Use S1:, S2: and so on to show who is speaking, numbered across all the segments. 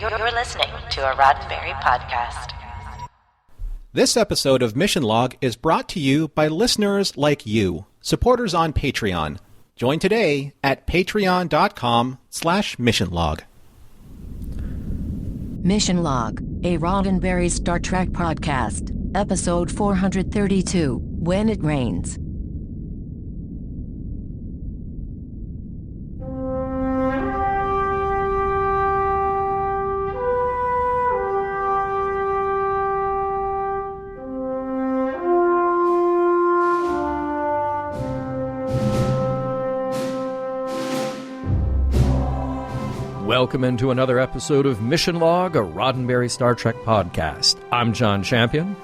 S1: You're listening to a Roddenberry podcast.
S2: This episode of Mission Log is brought to you by listeners like you, supporters on Patreon. Join today at patreon.com/missionlog.
S3: Mission Log, a Roddenberry Star Trek podcast, episode 432, When It Rains.
S4: Welcome into another episode of Mission Log, a Roddenberry Star Trek podcast. I'm John Champion.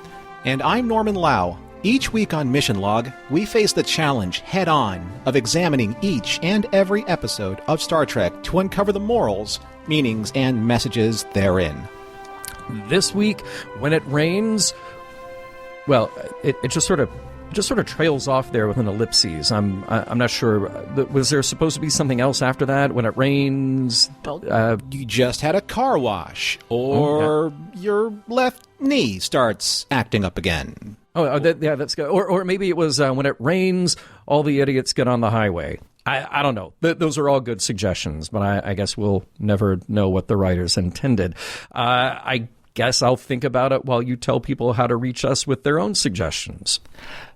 S2: And I'm Norman Lau. Each week on Mission Log, we face the challenge head-on of examining each and every episode of Star Trek to uncover the morals, meanings, and messages therein.
S4: This week, When It Rains, well, it just sort of trails off there with an ellipses. I'm not sure. Was there supposed to be something else after that? When it rains,
S2: you just had a car wash, or your left knee starts acting up again.
S4: That's good. Or maybe it was when it rains, all the idiots get on the highway. I don't know. Those are all good suggestions, but I guess we'll never know what the writers intended. I guess I'll think about it while you tell people how to reach us with their own suggestions.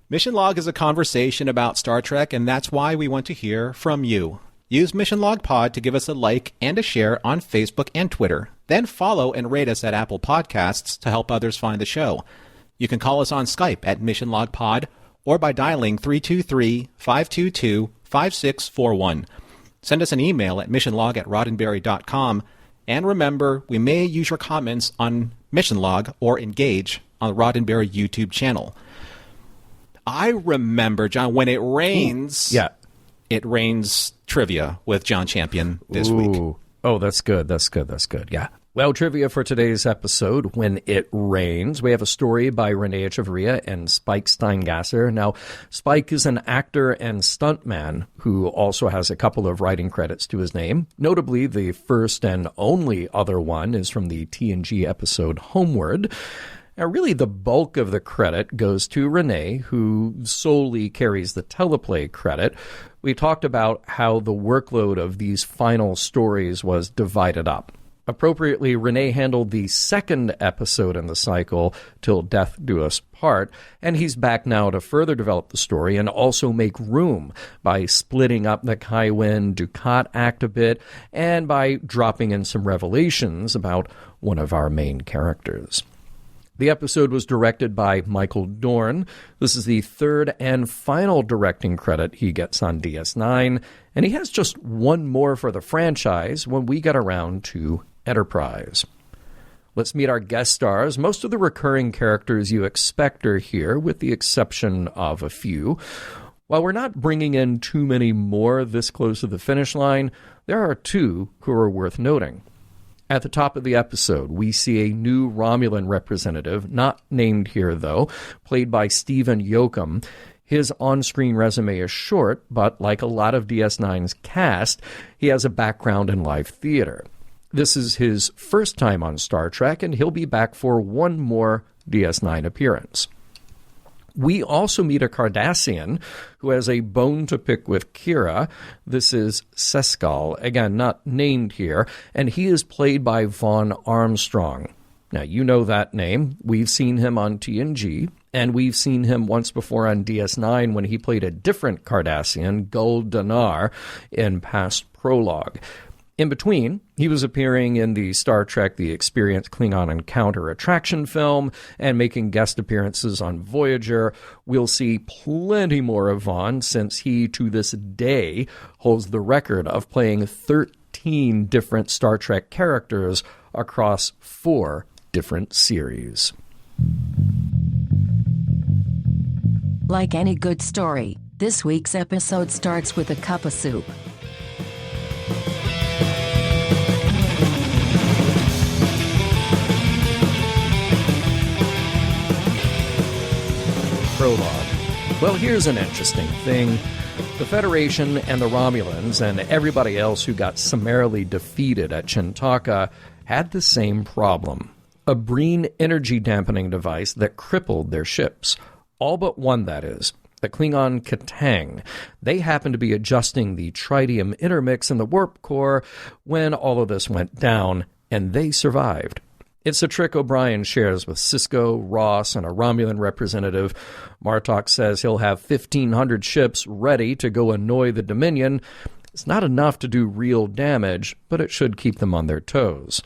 S2: Mission Log is a conversation about Star Trek, and that's why we want to hear from you. Use Mission Log Pod to give us a like and a share on Facebook and Twitter. Then follow and rate us at Apple Podcasts to help others find the show. You can call us on Skype at Mission Log Pod or by dialing 323-522-5641. Send us an email at missionlog@roddenberry.com. And remember, we may use your comments on Mission Log or engage on the Roddenberry YouTube channel. I remember, John, when it rains, it rains trivia with John Champion this week.
S4: Oh, that's good. Yeah. Well, trivia for today's episode, When It Rains. We have a story by Renee Echevarria and Spike Steingasser. Now, Spike is an actor and stuntman who also has a couple of writing credits to his name. Notably, the first and only other one is from the TNG episode Homeward. Now, really, the bulk of the credit goes to Renee, who solely carries the teleplay credit. We talked about how the workload of these final stories was divided up. Appropriately, Renee handled the second episode in the cycle, Till Death Do Us Part, and he's back now to further develop the story and also make room by splitting up the Kaiwin Dukat act a bit and by dropping in some revelations about one of our main characters. The episode was directed by Michael Dorn. This is the third and final directing credit he gets on DS9, and he has just one more for the franchise when we get around to Enterprise. Let's meet our guest stars. Most of the recurring characters you expect are here, with the exception of a few. While we're not bringing in too many more this close to the finish line, there are two who are worth noting. At the top of the episode, we see a new Romulan representative, not named here, though, played by Stephen Yoakum. His on-screen resume is short, but like a lot of DS9's cast, he has a background in live theater. This is his first time on Star Trek, and he'll be back for one more DS9 appearance. We also meet a Cardassian who has a bone to pick with Kira. This is Seskal, again, not named here, and he is played by Vaughn Armstrong. Now, you know that name. We've seen him on TNG, and we've seen him once before on DS9 when he played a different Cardassian, Gul Damar, in past Prologue. In between, he was appearing in the Star Trek The Experience Klingon Encounter attraction film and making guest appearances on Voyager. We'll see plenty more of Vaughn, since he, to this day, holds the record of playing 13 different Star Trek characters across 4 different series.
S3: Like any good story, this week's episode starts with a cup of soup.
S4: Prologue. Well, here's an interesting thing. The Federation and the Romulans and everybody else who got summarily defeated at Chintaka had the same problem. A Breen energy dampening device that crippled their ships. All but one, that is. The Klingon Katang. They happened to be adjusting the tritium intermix in the warp core when all of this went down, and they survived. It's a trick O'Brien shares with Sisko, Ross, and a Romulan representative. Martok says he'll have 1,500 ships ready to go annoy the Dominion. It's not enough to do real damage, but it should keep them on their toes.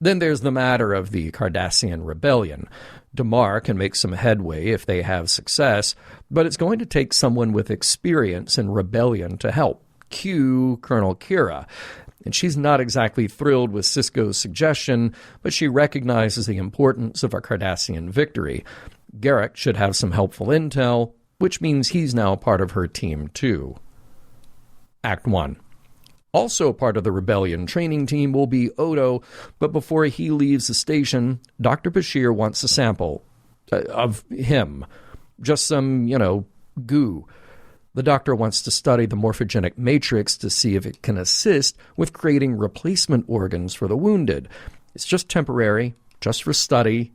S4: Then there's the matter of the Cardassian rebellion. Damar can make some headway if they have success, but it's going to take someone with experience in rebellion to help. Cue Colonel Kira. And she's not exactly thrilled with Sisko's suggestion, but she recognizes the importance of a Cardassian victory. Garrick should have some helpful intel, which means he's now part of her team too. Act 1. Also part of the rebellion training team will be Odo, but before he leaves the station, Dr. Bashir wants a sample of him. Just some, goo. The doctor wants to study the morphogenic matrix to see if it can assist with creating replacement organs for the wounded. It's just temporary, just for study.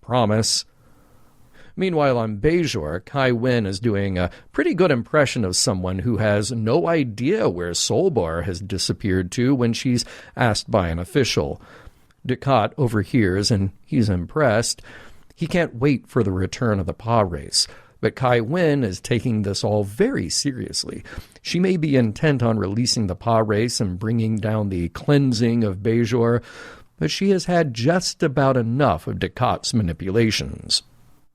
S4: Promise. Meanwhile, on Bajor, Kai Wynn is doing a pretty good impression of someone who has no idea where Solbar has disappeared to when she's asked by an official. Dukat overhears, and he's impressed. He can't wait for the return of the pod race. But Kai Wynn is taking this all very seriously. She may be intent on releasing the pod race and bringing down the cleansing of Bajor, but she has had just about enough of Dukat's manipulations.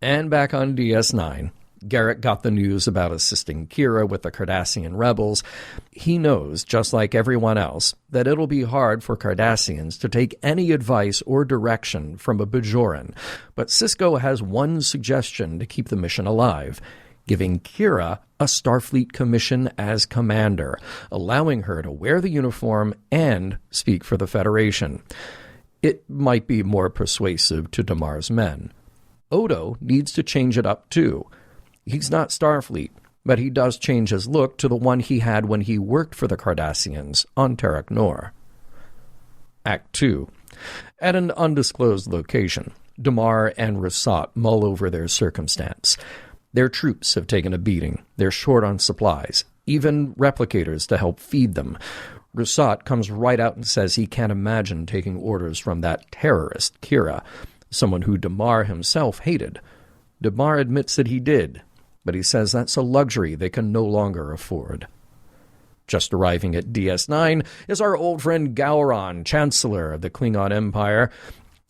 S4: And back on DS9, Garrick got the news about assisting Kira with the Cardassian rebels. He knows, just like everyone else, that it'll be hard for Cardassians to take any advice or direction from a Bajoran. But Sisko has one suggestion to keep the mission alive: giving Kira a Starfleet commission as commander, allowing her to wear the uniform and speak for the Federation. It might be more persuasive to Damar's men. Odo needs to change it up, too. He's not Starfleet, but he does change his look to the one he had when he worked for the Cardassians on Terok Nor. Act 2. At an undisclosed location, Damar and Rasat mull over their circumstance. Their troops have taken a beating. They're short on supplies, even replicators to help feed them. Rasat comes right out and says he can't imagine taking orders from that terrorist, Kira, someone who Damar himself hated. Damar admits that he did, but he says that's a luxury they can no longer afford. Just arriving at DS9 is our old friend Gowron, Chancellor of the Klingon Empire.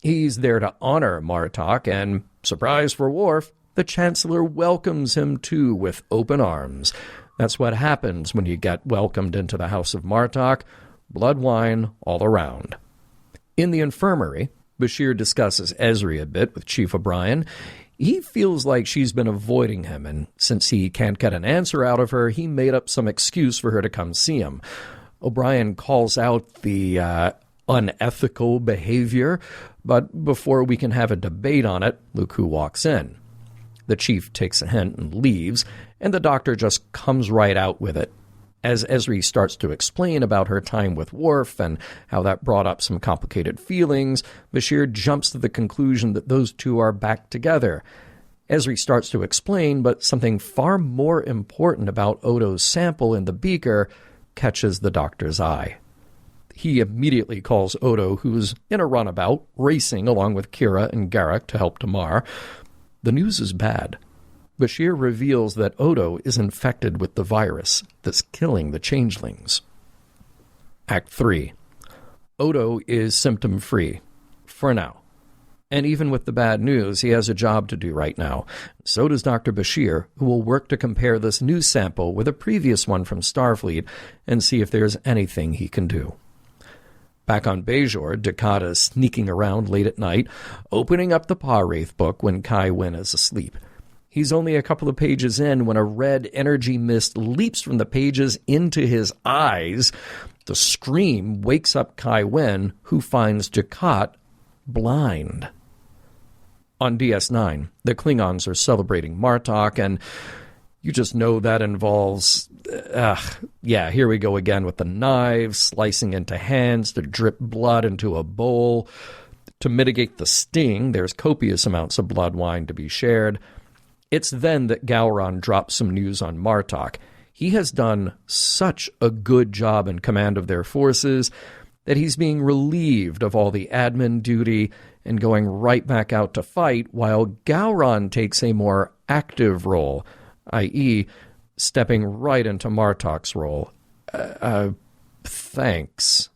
S4: He's there to honor Martok, and, surprise for Worf, the Chancellor welcomes him too with open arms. That's what happens when you get welcomed into the House of Martok. Blood wine all around. In the infirmary, Bashir discusses Ezri a bit with Chief O'Brien. He feels like she's been avoiding him, and since he can't get an answer out of her, he made up some excuse for her to come see him. O'Brien calls out the unethical behavior, but before we can have a debate on it, Luku walks in. The chief takes a hint and leaves, and the doctor just comes right out with it. As Ezri starts to explain about her time with Worf and how that brought up some complicated feelings, Bashir jumps to the conclusion that those two are back together. Ezri starts to explain, but something far more important about Odo's sample in the beaker catches the doctor's eye. He immediately calls Odo, who's in a runabout, racing along with Kira and Garrick to help Damar. The news is bad. Bashir reveals that Odo is infected with the virus that's killing the changelings. Act 3. Odo is symptom-free, for now. And even with the bad news, he has a job to do right now. So does Dr. Bashir, who will work to compare this new sample with a previous one from Starfleet and see if there's anything he can do. Back on Bajor, Dukat is sneaking around late at night, opening up the Pa-Wraith book when Kai Wynn is asleep. He's only a couple of pages in when a red energy mist leaps from the pages into his eyes. The scream wakes up Kai Wynn, who finds Dukat blind. On DS9, the Klingons are celebrating Martok, and you just know that involves here we go again with the knives, slicing into hands to drip blood into a bowl. To mitigate the sting, there's copious amounts of blood wine to be shared. It's then that Gowron drops some news on Martok. He has done such a good job in command of their forces that he's being relieved of all the admin duty and going right back out to fight, while Gowron takes a more active role, i.e., stepping right into Martok's role. Thanks.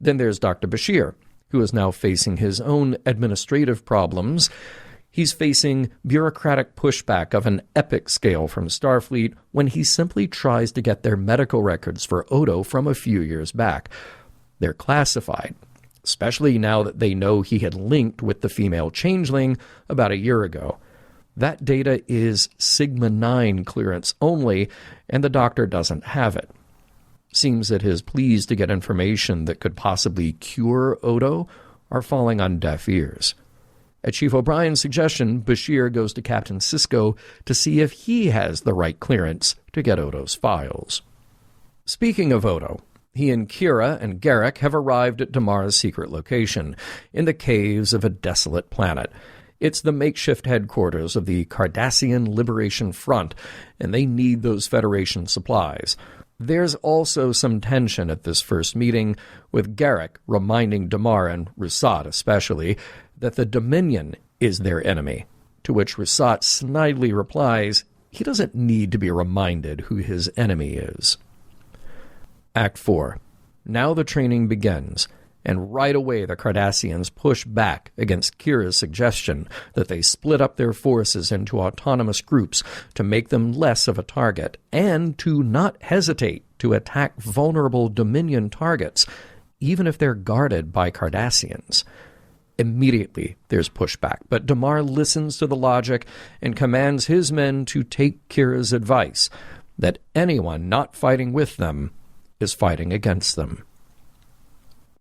S4: Then there's Dr. Bashir, who is now facing his own administrative problems. He's facing bureaucratic pushback of an epic scale from Starfleet when he simply tries to get their medical records for Odo from a few years back. They're classified, especially now that they know he had linked with the female changeling about a year ago. That data is Sigma 9 clearance only, and the doctor doesn't have it. Seems that his pleas to get information that could possibly cure Odo are falling on deaf ears. At Chief O'Brien's suggestion, Bashir goes to Captain Sisko to see if he has the right clearance to get Odo's files. Speaking of Odo, he and Kira and Garrick have arrived at Damar's secret location, in the caves of a desolate planet. It's the makeshift headquarters of the Cardassian Liberation Front, and they need those Federation supplies. There's also some tension at this first meeting, with Garrick reminding Damar, and Rusat especially, that the Dominion is their enemy, to which Rusat snidely replies he doesn't need to be reminded who his enemy is. Act 4. Now the training begins, and right away the Cardassians push back against Kira's suggestion that they split up their forces into autonomous groups to make them less of a target, and to not hesitate to attack vulnerable Dominion targets, even if they're guarded by Cardassians. Immediately, there's pushback, but Damar listens to the logic and commands his men to take Kira's advice, that anyone not fighting with them is fighting against them.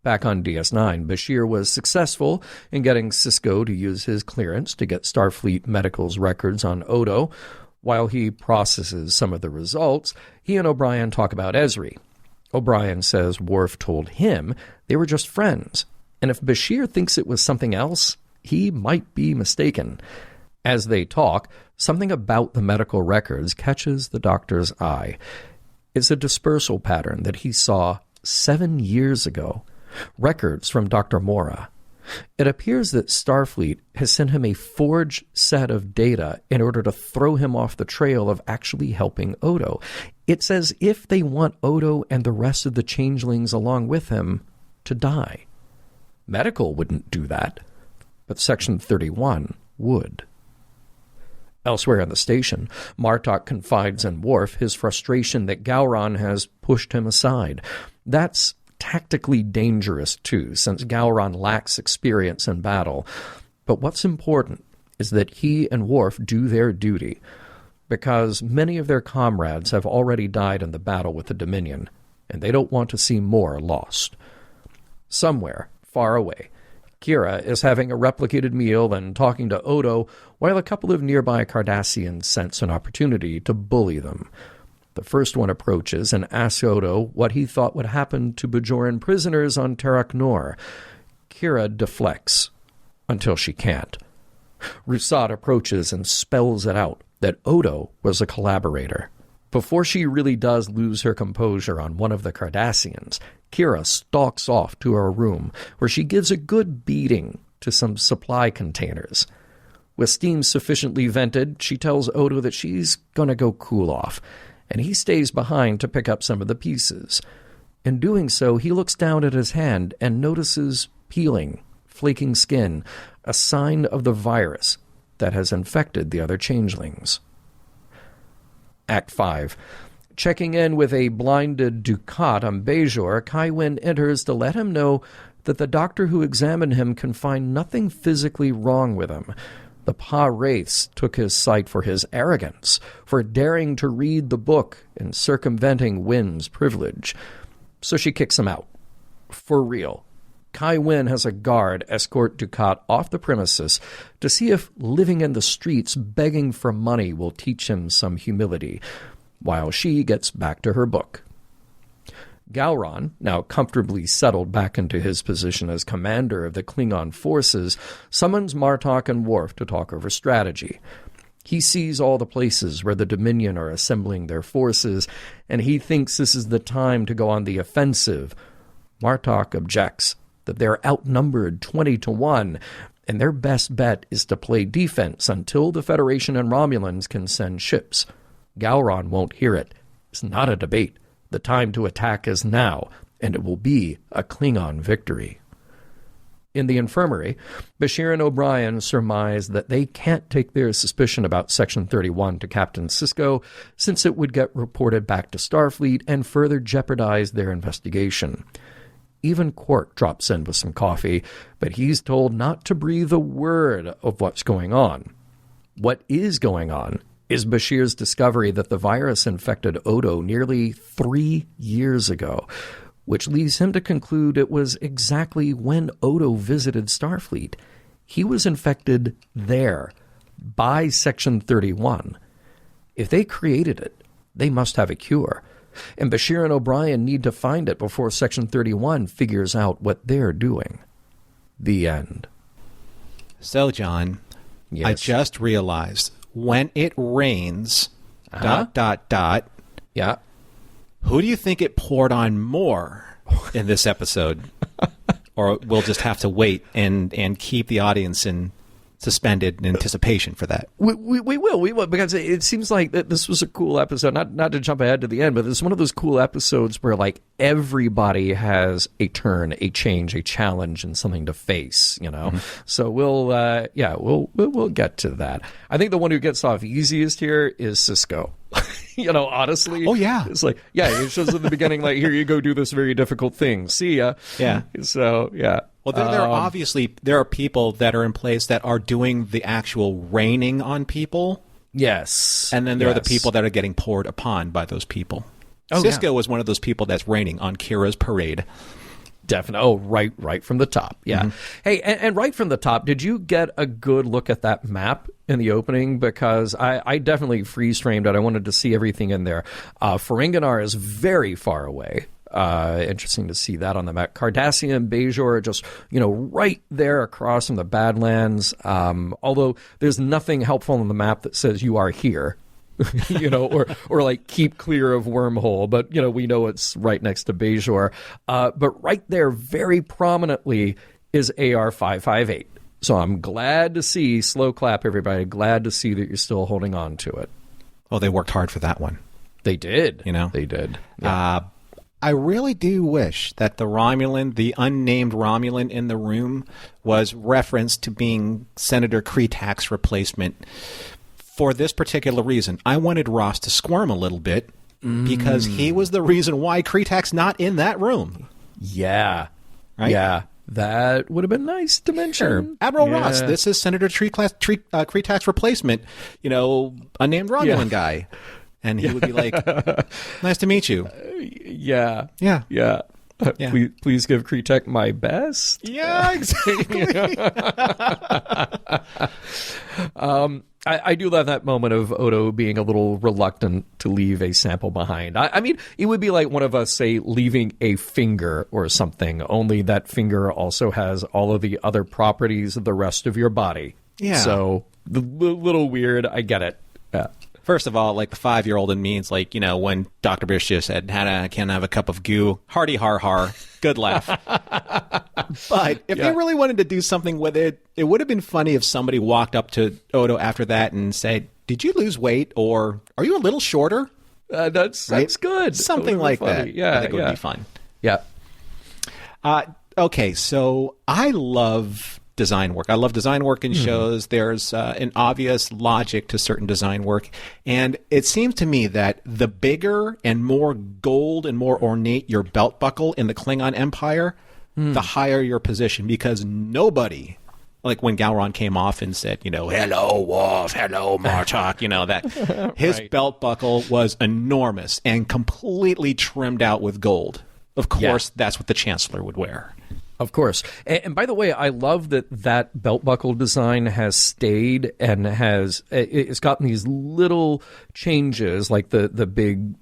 S4: Back on DS9, Bashir was successful in getting Sisko to use his clearance to get Starfleet Medical's records on Odo. While he processes some of the results, he and O'Brien talk about Ezri. O'Brien says Worf told him they were just friends, and if Bashir thinks it was something else, he might be mistaken. As they talk, something about the medical records catches the doctor's eye. It's a dispersal pattern that he saw 7 years ago. Records from Dr. Mora. It appears that Starfleet has sent him a forged set of data in order to throw him off the trail of actually helping Odo. It's as if they want Odo and the rest of the changelings along with him to die. Medical wouldn't do that, but Section 31 would. Elsewhere in the station, Martok confides in Worf his frustration that Gowron has pushed him aside. That's tactically dangerous, too, since Gowron lacks experience in battle. But what's important is that he and Worf do their duty, because many of their comrades have already died in the battle with the Dominion, and they don't want to see more lost. Somewhere, far away, Kira is having a replicated meal and talking to Odo, while a couple of nearby Cardassians sense an opportunity to bully them. The first one approaches and asks Odo what he thought would happen to Bajoran prisoners on Terok Nor. Kira deflects, until she can't. Rusat approaches and spells it out that Odo was a collaborator. Before she really does lose her composure on one of the Cardassians, Kira stalks off to her room, where she gives a good beating to some supply containers. With steam sufficiently vented, she tells Odo that she's going to go cool off, and he stays behind to pick up some of the pieces. In doing so, he looks down at his hand and notices peeling, flaking skin, a sign of the virus that has infected the other changelings. Act 5. Checking in with a blinded Dukat on Bajor, Kai Wynn enters to let him know that the doctor who examined him can find nothing physically wrong with him. The Pa-Wraiths took his sight for his arrogance, for daring to read the book and circumventing Wynn's privilege. So she kicks him out. For real. Kai Wynn has a guard escort Dukat off the premises to see if living in the streets begging for money will teach him some humility. while she gets back to her book. Gowron, now comfortably settled back into his position as commander of the Klingon forces, summons Martok and Worf to talk over strategy. He sees all the places where the Dominion are assembling their forces, and he thinks this is the time to go on the offensive. Martok objects that they're outnumbered 20-1, and their best bet is to play defense until the Federation and Romulans can send ships. Gowron won't hear it. It's not a debate. The time to attack is now, and it will be a Klingon victory. In the infirmary, Bashir and O'Brien surmise that they can't take their suspicion about Section 31 to Captain Sisko, since it would get reported back to Starfleet and further jeopardize their investigation. Even Quark drops in with some coffee, but he's told not to breathe a word of what's going on. What is going on is Bashir's discovery that the virus infected Odo nearly 3 years ago, which leads him to conclude it was exactly when Odo visited Starfleet. He was infected there, by Section 31. If they created it, they must have a cure. And Bashir and O'Brien need to find it before Section 31 figures out what they're doing. The end.
S2: So, John,
S4: Yes.
S2: I just realized when it rains, ...
S4: Yeah.
S2: Who do you think it poured on more in this episode? Or we'll just have to wait and keep the audience suspended in anticipation for that.
S4: We will, because it seems like that this was a cool episode. Not to jump ahead to the end, but it's one of those cool episodes where like everybody has a turn, a change, a challenge, and something to face. You know, so we'll get to that. I think the one who gets off easiest here is Sisko. You know, honestly.
S2: Oh, yeah.
S4: It's like, yeah, it shows at the beginning, like, here you go, do this very difficult thing. See ya.
S2: Yeah.
S4: So, yeah.
S2: Well, there are people that are in place that are doing the actual raining on people.
S4: Yes.
S2: And then there are the people that are getting poured upon by those people.
S4: Oh,
S2: Sisko was one of those people that's raining on Kira's parade.
S4: Definitely. Oh, right from the top. Yeah. Hey, and right from the top, did you get a good look at that map in the opening? Because I definitely freeze-framed it. I wanted to see everything in there. Ferenginar is very far away. Interesting to see that on the map. Cardassian, Bajor, just, right there across from the Badlands. Although there's nothing helpful on the map that says you are here. or like keep clear of wormhole, but we know it's right next to Bajor. But right there, very prominently, is AR 558. So I'm glad to see, slow clap everybody, glad to see that you're still holding on to it.
S2: Oh, they worked hard for that one.
S4: They did.
S2: They
S4: did. Yeah.
S2: I really do wish that the unnamed Romulan in the room, was referenced to being Senator Kretak's replacement. For this particular reason, I wanted Ross to squirm a little bit because he was the reason why Kretak's not in that room.
S4: Yeah.
S2: Right?
S4: Yeah. That would have been nice to mention.
S2: Sure. Admiral Ross, this is Senator Kretak's replacement, unnamed Romulan guy. And he would be like, nice to meet you.
S4: Yeah.
S2: Yeah.
S4: Yeah. Please give Kretak my best.
S2: Yeah, exactly.
S4: I do love that moment of Odo being a little reluctant to leave a sample behind. I mean, it would be like one of us, say, leaving a finger or something, only that finger also has all of the other properties of the rest of your body.
S2: Yeah.
S4: So, the little weird, I get it. Yeah.
S2: First of all, like the 5-year-old in me, it's like, when Dr. Bish just said, can I have a cup of goo? Hearty har har. Good laugh. But if they really wanted to do something with it, it would have been funny if somebody walked up to Odo after that and said, did you lose weight? Or are you a little shorter?
S4: That's good.
S2: Something like that.
S4: Yeah,
S2: I think it would be fun.
S4: Yeah.
S2: Okay, so I love design work. I love design work in shows. There's an obvious logic to certain design work. And it seems to me that the bigger and more gold and more ornate your belt buckle in the Klingon Empire, the higher your position. Because nobody, like when Gowron came off and said, hello, Worf, hello, Martok, that his belt buckle was enormous and completely trimmed out with gold. Of course, that's what the Chancellor would wear.
S4: Of course. And by the way, I love that belt buckle design has stayed and it's gotten these little changes, like the big,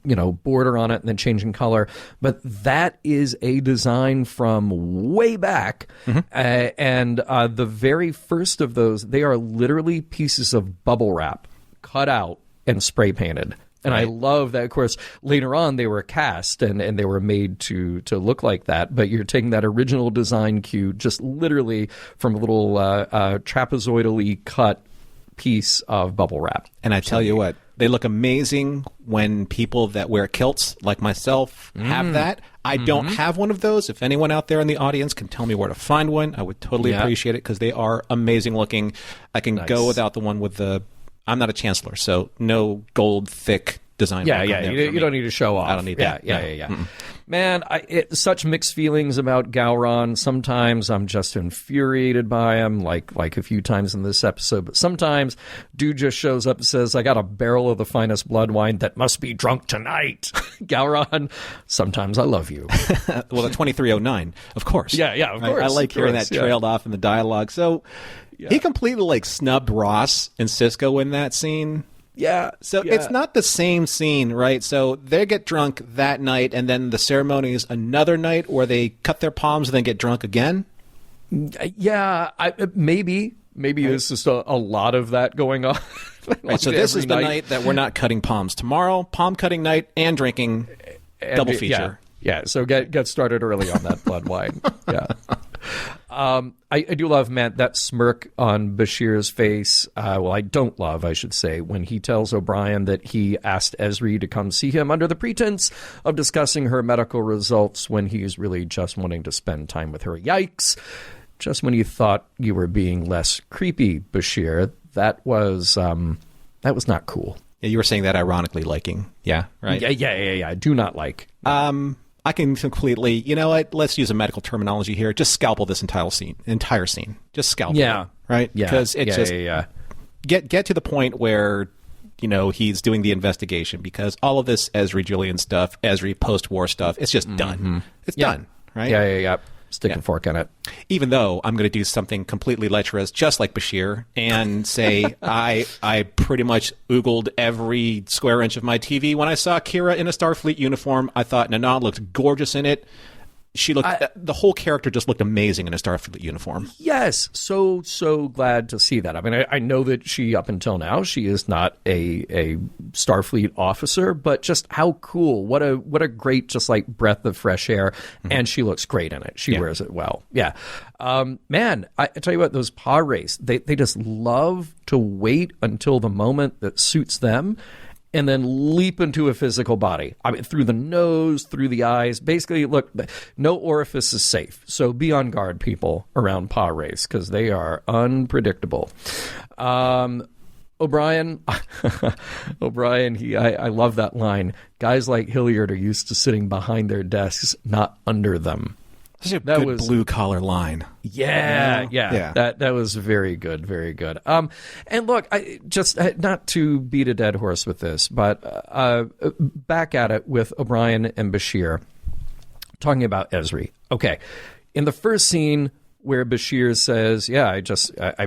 S4: border on it and then changing color. But that is a design from way back. And the very first of those, they are literally pieces of bubble wrap cut out and spray painted. And I love that, of course, later on they were cast and they were made to look like that. But you're taking that original design cue just literally from a little trapezoidally cut piece of bubble wrap.
S2: And I tell you what, they look amazing when people that wear kilts, like myself, have that. I don't have one of those. If anyone out there in the audience can tell me where to find one, I would totally appreciate it because they are amazing looking. I can go without the one with the... I'm not a chancellor, so no gold, thick design.
S4: You don't need to show off.
S2: I don't need that.
S4: Yeah. Man, such mixed feelings about Gowron. Sometimes I'm just infuriated by him, like a few times in this episode. But sometimes dude just shows up and says, I got a barrel of the finest blood wine that must be drunk tonight. Gowron, sometimes I love you.
S2: Well, the 2309, of course.
S4: Yeah, of course.
S2: I like hearing that trailed off in the dialogue. So he completely snubbed Ross and Sisko in that scene. So it's not the same scene, right? So they get drunk that night, and then the ceremony is another night where they cut their palms and then get drunk again?
S4: Maybe there's just a lot of that going on.
S2: Right, so this is the night that we're not cutting palms. Tomorrow, palm cutting night and drinking double feature.
S4: Yeah, so get started early on that blood wine. Yeah. I do love, Matt, that smirk on Bashir's face. I don't love, I should say, when he tells O'Brien that he asked Ezri to come see him under the pretense of discussing her medical results when he's really just wanting to spend time with her. Yikes. Just when you thought you were being less creepy, Bashir, that was not cool.
S2: Yeah, you were saying that ironically liking. Yeah, right?
S4: Yeah. I do not like.
S2: I can completely, you know what, let's use a medical terminology here. Just scalpel this entire scene. Just scalpel it, right?
S4: Yeah.
S2: Because it's get to the point where, he's doing the investigation, because all of this Ezri Julian stuff, Ezri post-war stuff, it's just done. It's done, right?
S4: Yeah. Stick and fork in it.
S2: Even though I'm going to do something completely lecherous, just like Bashir, and say I pretty much oogled every square inch of my TV when I saw Kira in a Starfleet uniform. I thought Nana looked gorgeous in it. She looked. The whole character just looked amazing in a Starfleet uniform.
S4: Yes, so glad to see that. I mean, I know that she, up until now, she is not a Starfleet officer, but just how cool! What a great, just like breath of fresh air, and she looks great in it. She wears it well. Yeah, man, I tell you what, those Pa race, they just love to wait until the moment that suits them, and then leap into a physical body. I mean, through the nose, through the eyes. Basically, look, no orifice is safe. So be on guard, people, around Pa race, because they are unpredictable. O'Brien, I love that line. Guys like Hilliard are used to sitting behind their desks, not under them.
S2: That was blue-collar line.
S4: Yeah. That was very good, very good. And look, I just not to beat a dead horse with this, but back at it with O'Brien and Bashir, talking about Ezri. Okay, in the first scene where Bashir says, I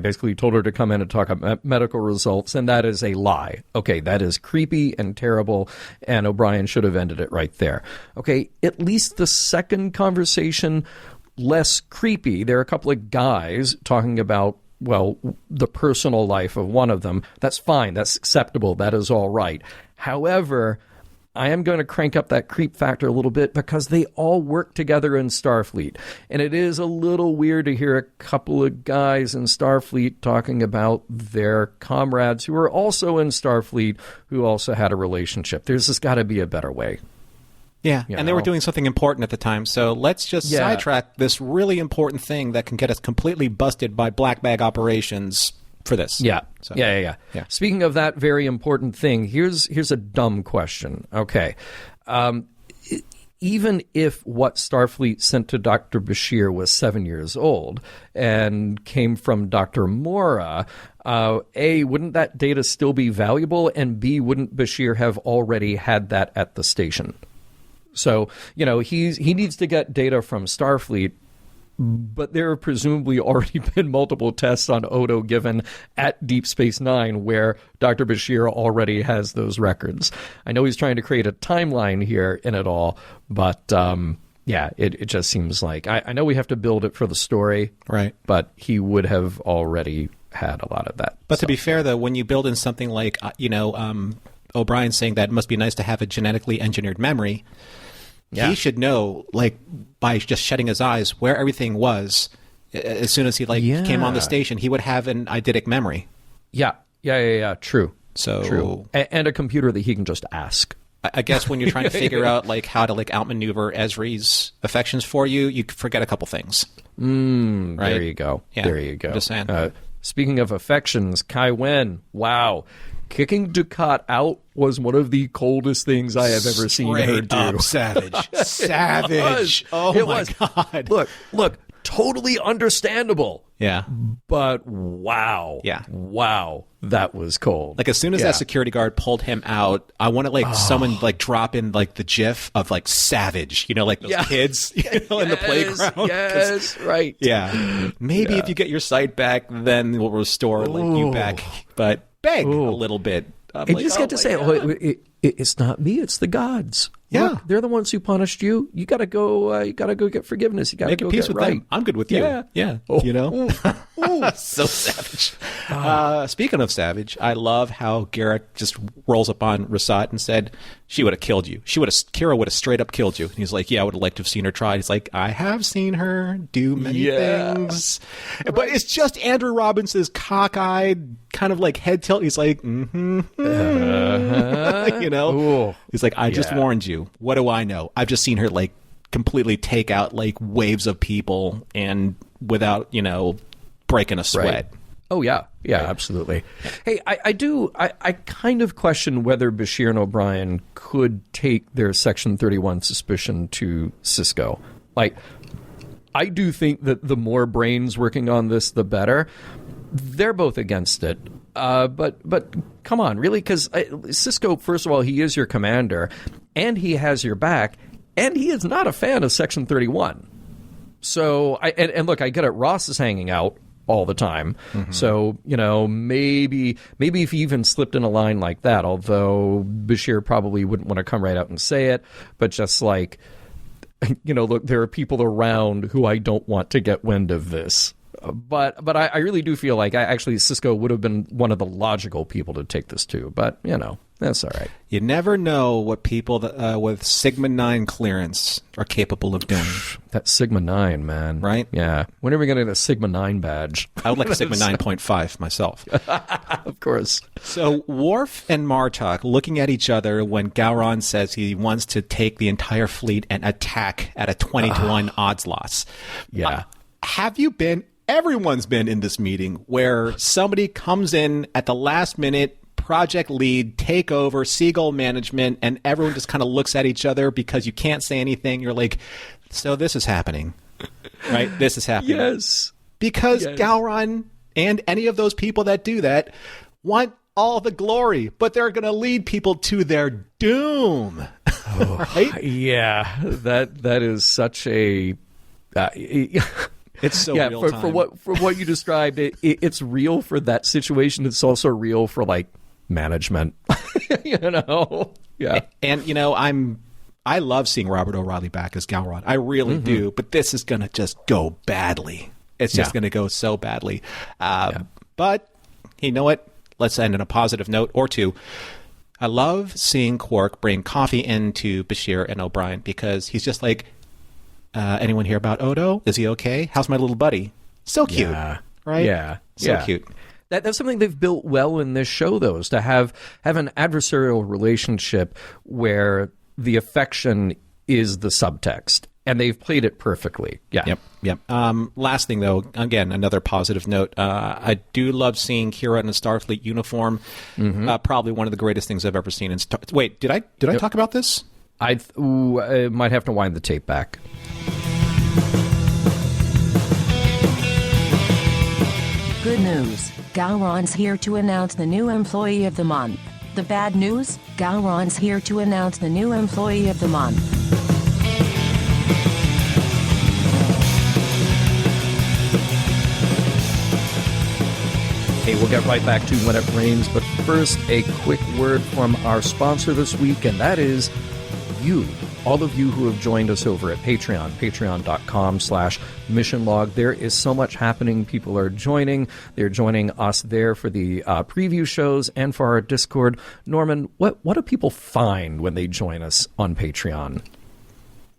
S4: basically told her to come in and talk about medical results, and that is a lie. Okay, that is creepy and terrible, and O'Brien should have ended it right there. Okay, at least the second conversation, less creepy. There are a couple of guys talking about, the personal life of one of them. That's fine. That's acceptable. That is all right. However, I am going to crank up that creep factor a little bit because they all work together in Starfleet. And it is a little weird to hear a couple of guys in Starfleet talking about their comrades who are also in Starfleet who also had a relationship. There's just got to be a better way.
S2: Yeah, and they were doing something important at the time. So let's just sidetrack this really important thing that can get us completely busted by black bag operations for this.
S4: Yeah. Speaking of that very important thing, here's a dumb question. Okay. Even if what Starfleet sent to Dr. Bashir was 7 years old and came from Dr. Mora, A, wouldn't that data still be valuable? And B, wouldn't Bashir have already had that at the station? So, he needs to get data from Starfleet but there have presumably already been multiple tests on Odo given at Deep Space Nine where Dr. Bashir already has those records. I know he's trying to create a timeline here in it all, but it just seems like I know we have to build it for the story,
S2: right?
S4: But he would have already had a lot of that.
S2: But to be fair, though, when you build in something like O'Brien saying that it must be nice to have a genetically engineered memory. Yeah. He should know, like, by just shutting his eyes, where everything was. As soon as he came on the station, he would have an eidetic memory.
S4: Yeah. True.
S2: So
S4: true. And a computer that he can just ask.
S2: I guess when you're trying to figure out how to outmaneuver Ezri's affections for you, you forget a couple things.
S4: Right? There you go.
S2: Yeah,
S4: there you go.
S2: I'm just saying.
S4: Speaking of affections, Kai Wen. Wow. Kicking Dukat out was one of the coldest things I have ever seen her do.
S2: Up savage. Savage. God.
S4: Look, totally understandable.
S2: Yeah.
S4: But wow.
S2: Yeah.
S4: Wow. That was cold.
S2: As soon as that security guard pulled him out, I want to someone drop in the gif of savage, those kids, in the playground.
S4: Yes, right.
S2: Yeah. Maybe if you get your sight back, then we'll restore you back. But beg a little bit.
S4: And you just get to say, it's not me, it's the gods.
S2: Yeah.
S4: Look, they're the ones who punished you. You got to go. You got to go get forgiveness. You got to go
S2: peace
S4: get
S2: with them. I'm good with you.
S4: Yeah.
S2: So savage. Speaking of savage, I love how Garak just rolls up on Rasat and said, "She would have killed you. Kira would have straight up killed you." And he's like, "Yeah, I would have liked to have seen her try." He's like, "I have seen her do many things," but it's just Andrew Robinson's cockeyed kind of head tilt. He's like, He's like, "I just warned you. What do I know? I've just seen her completely take out waves of people and without breaking a sweat."
S4: Right. Oh yeah, absolutely. Hey, I kind of question whether Bashir and O'Brien could take their Section 31 suspicion to Sisko. I do think that the more brains working on this, the better. They're both against it. But come on, really? Because Sisko, first of all, he is your commander, and he has your back, and he is not a fan of Section 31. So, and look, I get it. Ross is hanging out all the time. Mm-hmm. So, maybe if he even slipped in a line like that, although Bashir probably wouldn't want to come right out and say it, but just look, there are people around who I don't want to get wind of this. But I really do feel like Sisko would have been one of the logical people to take this to. But, that's all right.
S2: You never know what people with Sigma 9 clearance are capable of doing.
S4: That Sigma 9, man.
S2: Right?
S4: Yeah. When are we going to get a Sigma 9 badge?
S2: I would like a Sigma 9.5 myself.
S4: Of course.
S2: So Worf and Martok looking at each other when Gowron says he wants to take the entire fleet and attack at a 20-1 odds loss.
S4: Yeah.
S2: Everyone's been in this meeting where somebody comes in at the last minute, project lead, take over, seagull management, and everyone just kind of looks at each other because you can't say anything. You're like, so this is happening, right? This is happening.
S4: Yes.
S2: Because Gowron and any of those people that do that want all the glory, but they're going to lead people to their doom. Right?
S4: Yeah. That is such a...
S2: It's so real time.
S4: For what you described, it's real for that situation. It's also real for management. Yeah.
S2: And I love seeing Robert O'Reilly back as Gowron. I really do. But this is going to just go badly. It's just going to go so badly. But you know what? Let's end on a positive note or two. I love seeing Quark bring coffee into Bashir and O'Brien because he's just like, anyone hear about Odo? Is he okay? How's my little buddy? So cute, right?
S4: Yeah,
S2: so cute.
S4: That's something they've built well in this show, though, is to have an adversarial relationship where the affection is the subtext, and they've played it perfectly. Yeah.
S2: Yep. Last thing, though, again, another positive note. I do love seeing Kira in a Starfleet uniform. Probably one of the greatest things I've ever seen in Wait, did I talk about this?
S4: I might have to wind the tape back.
S3: Good news, Gowron's here to announce the new Employee of the Month. The bad news, Gowron's here to announce the new Employee of the Month.
S4: we'll get right back to When It Rains, but first, a quick word from our sponsor this week, and that is you. All of you who have joined us over at Patreon, patreon.com/missionlog. There is so much happening. People are joining. They're joining us there for the preview shows and for our Discord. Norman, what do people find when they join us on Patreon?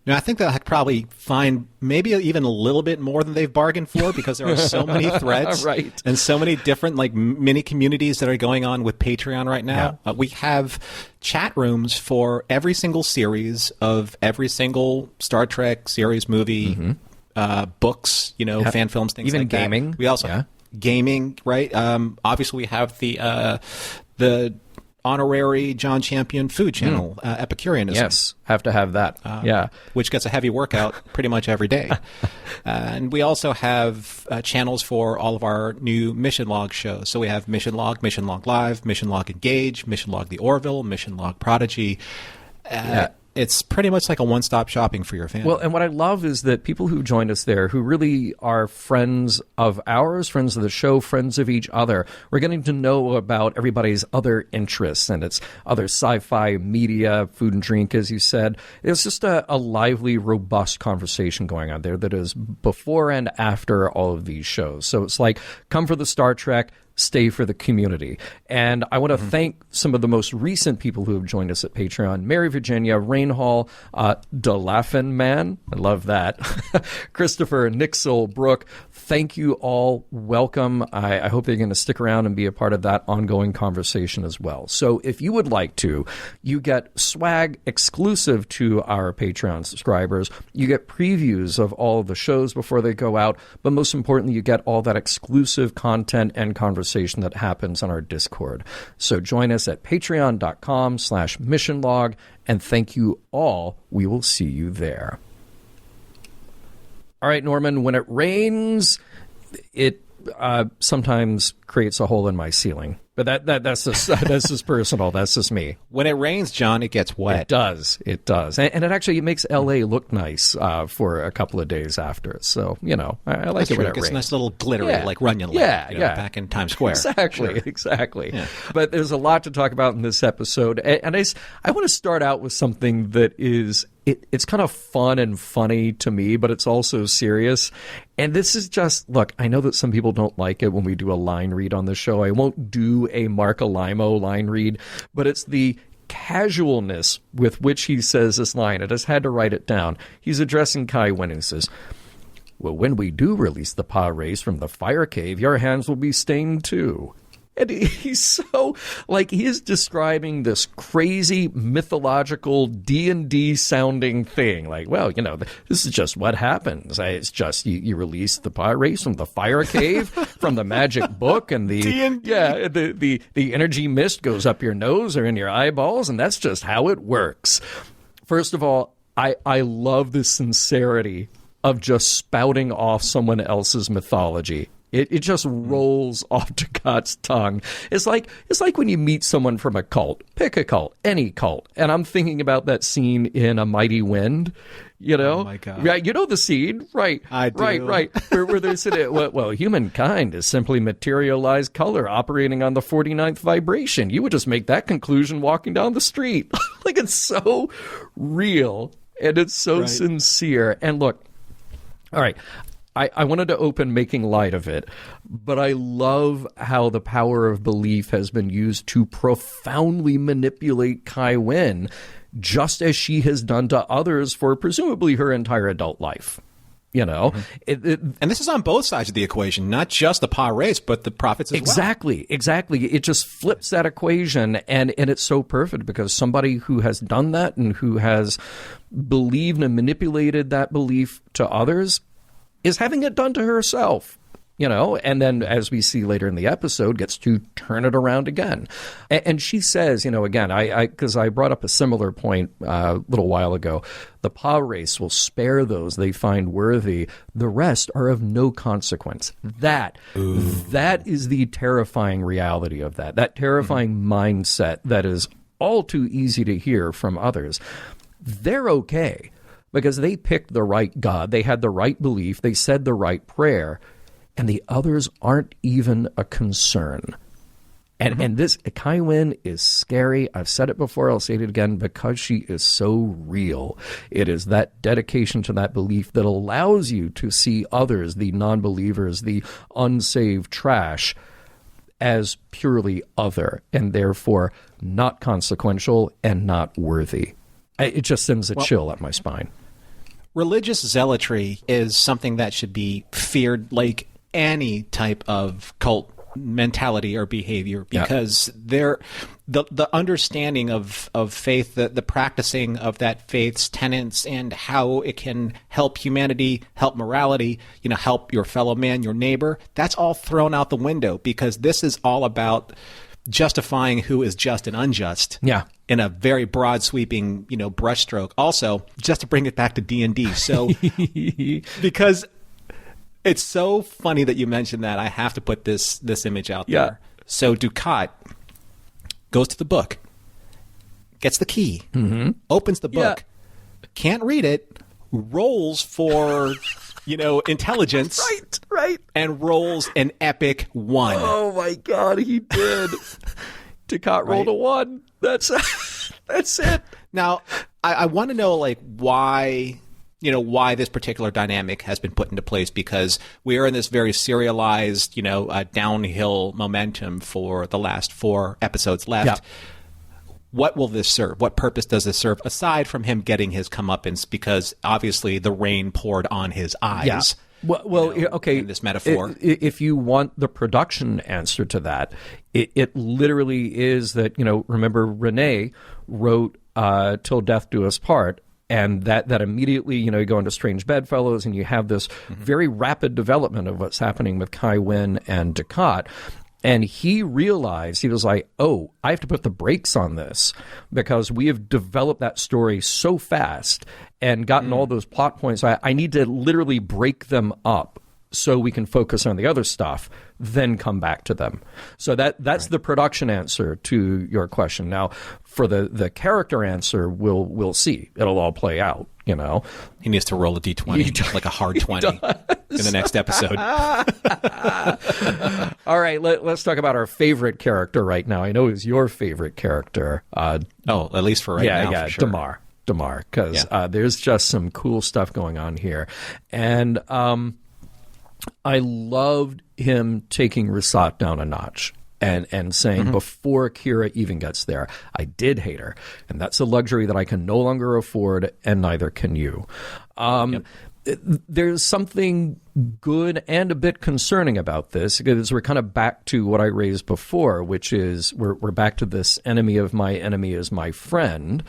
S2: Now, I think they'll probably find maybe even a little bit more than they've bargained for, because there are so many threads
S4: Right.
S2: and so many different mini communities that are going on with Patreon right now.
S4: Yeah.
S2: We have chat rooms for every single series of every single Star Trek series, movie, books, fan films, things
S4: even
S2: like that.
S4: Even gaming.
S2: We also have gaming, right? Obviously, we have the honorary John Champion food channel, Epicureanism.
S4: Yes, have to have that.
S2: Which gets a heavy workout pretty much every day. And we also have channels for all of our new Mission Log shows. So we have Mission Log Live, Mission Log Engage, Mission Log The Orville, Mission Log Prodigy. It's pretty much like a one-stop shopping for your family.
S4: Well, and what I love is that people who joined us there, who really are friends of ours, friends of the show, friends of each other, we're getting to know about everybody's other interests, and it's other sci-fi, media, food and drink, as you said. It's just a lively, robust conversation going on there that is before and after all of these shows. So it's like, come for the Star Trek, stay for the community. And I want to thank some of the most recent people who have joined us at Patreon. Mary Virginia, Rain Hall, DeLaughlin Man, I love that. Christopher, Nixel, Brooke, thank you all. Welcome. I hope they're going to stick around and be a part of that ongoing conversation as well. So if you would like to, you get swag exclusive to our Patreon subscribers. You get previews of all of the shows before they go out. But most importantly, you get all that exclusive content and conversation that happens on our Discord. So join us at patreon.com/missionlog, and thank you all. We will see you there. All right, Norman, when it rains, it sometimes creates a hole in my ceiling. But that's just personal. That's just me.
S2: When it rains, John, it gets wet.
S4: It does. And it actually makes L.A. look nice for a couple of days after. So, I like
S2: That's
S4: it
S2: true.
S4: when
S2: It
S4: it
S2: gets
S4: rains.
S2: a nice little glittery, like Runyon Lake, back in Times Square.
S4: Exactly. Yeah. But there's a lot to talk about in this episode. And I want to start out with something that is... It's kind of fun and funny to me, but it's also serious. And this is just, look, I know that some people don't like it when we do a line read on the show. I won't do a Mark Alimo line read, but it's the casualness with which he says this line. I just had to write it down. He's addressing Kai Winn and says, well, when we do release the Pa race from the fire cave, your hands will be stained too. And he's so, he is describing this crazy mythological D&D sounding thing. This is just what happens. It's just you release the Pa race from the fire cave, from the magic book, and the D&D. The energy mist goes up your nose or in your eyeballs, and that's just how it works. First of all, I love the sincerity of just spouting off someone else's mythology. It just rolls off Ducat's tongue. It's like when you meet someone from a cult. Pick a cult, any cult. And I'm thinking about that scene in A Mighty Wind.
S2: Oh my God.
S4: Right, you know the scene, right?
S2: I do.
S4: Right. Where they're sitting. Well, humankind is simply materialized color operating on the 49th vibration. You would just make that conclusion walking down the street. It's so real and it's so sincere. And look, all right. I wanted to open making light of it, but I love how the power of belief has been used to profoundly manipulate Kai Winn, just as she has done to others for presumably her entire adult life. And
S2: this is on both sides of the equation, not just the Pa race, but the prophets as well.
S4: Exactly. It just flips that equation, and it's so perfect because somebody who has done that and who has believed and manipulated that belief to others is having it done to herself, and then, as we see later in the episode, gets to turn it around again. And she says, again, because I brought up a similar point a little while ago, the Pa race will spare those they find worthy. The rest are of no consequence. That is the terrifying reality of that terrifying mindset that is all too easy to hear from others. They're okay, because they picked the right God. They had the right belief. They said the right prayer. and the others aren't even a concern. And this Kai Wynn is scary. I've said it before, I'll say it again, because she is so real. It is that dedication to that belief that allows you to see others, the non-believers, the unsaved trash, as purely other, and therefore not consequential and not worthy. It just sends a chill up my spine.
S2: Religious zealotry is something that should be feared like any type of cult mentality or behavior, because the understanding of faith, the practicing of that faith's tenets and how it can help humanity, help morality, help your fellow man, your neighbor, that's all thrown out the window, because this is all about justifying who is just and unjust.
S4: Yeah.
S2: In a very broad sweeping, brushstroke. Also, just to bring it back to D&D. So because it's so funny that you mentioned that, I have to put this image out there. So Dukat goes to the book, gets the key, opens the book, can't read it, rolls for, intelligence.
S4: Right.
S2: And rolls an epic 1.
S4: Oh my God, he did. Dukat rolled a 1. That's it.
S2: Now, I want to know, why this particular dynamic has been put into place, because we are in this very serialized, downhill momentum for the last 4 episodes left. Yeah. What will this serve? What purpose does this serve, aside from him getting his comeuppance, because obviously the rain poured on his eyes?
S4: Yeah. Well, okay.
S2: In this metaphor,
S4: if you want the production answer to that, it literally is that, remember Renee wrote "Till Death Do Us Part," and that immediately, you go into Strange Bedfellows, and you have this very rapid development of what's happening with Kai Wynn and Dukat. And he realized, he was like, oh, I have to put the brakes on this, because we have developed that story so fast and gotten all those plot points. I need to literally break them up so we can focus on the other stuff, then come back to them. So that's the production answer to your question. Now, for the character answer, we'll see. It'll all play out,
S2: He needs to roll a D20, like a hard 20 in the next episode.
S4: All right, let's talk about our favorite character right now. I know it's your favorite character.
S2: At least for right now, for sure.
S4: Damar, because there's just some cool stuff going on here. And I loved him taking Rasat down a notch and saying, before Kira even gets there, I did hate her. And that's a luxury that I can no longer afford, and neither can you. There's something good and a bit concerning about this, because we're kind of back to what I raised before, which is we're back to this enemy of my enemy is my friend.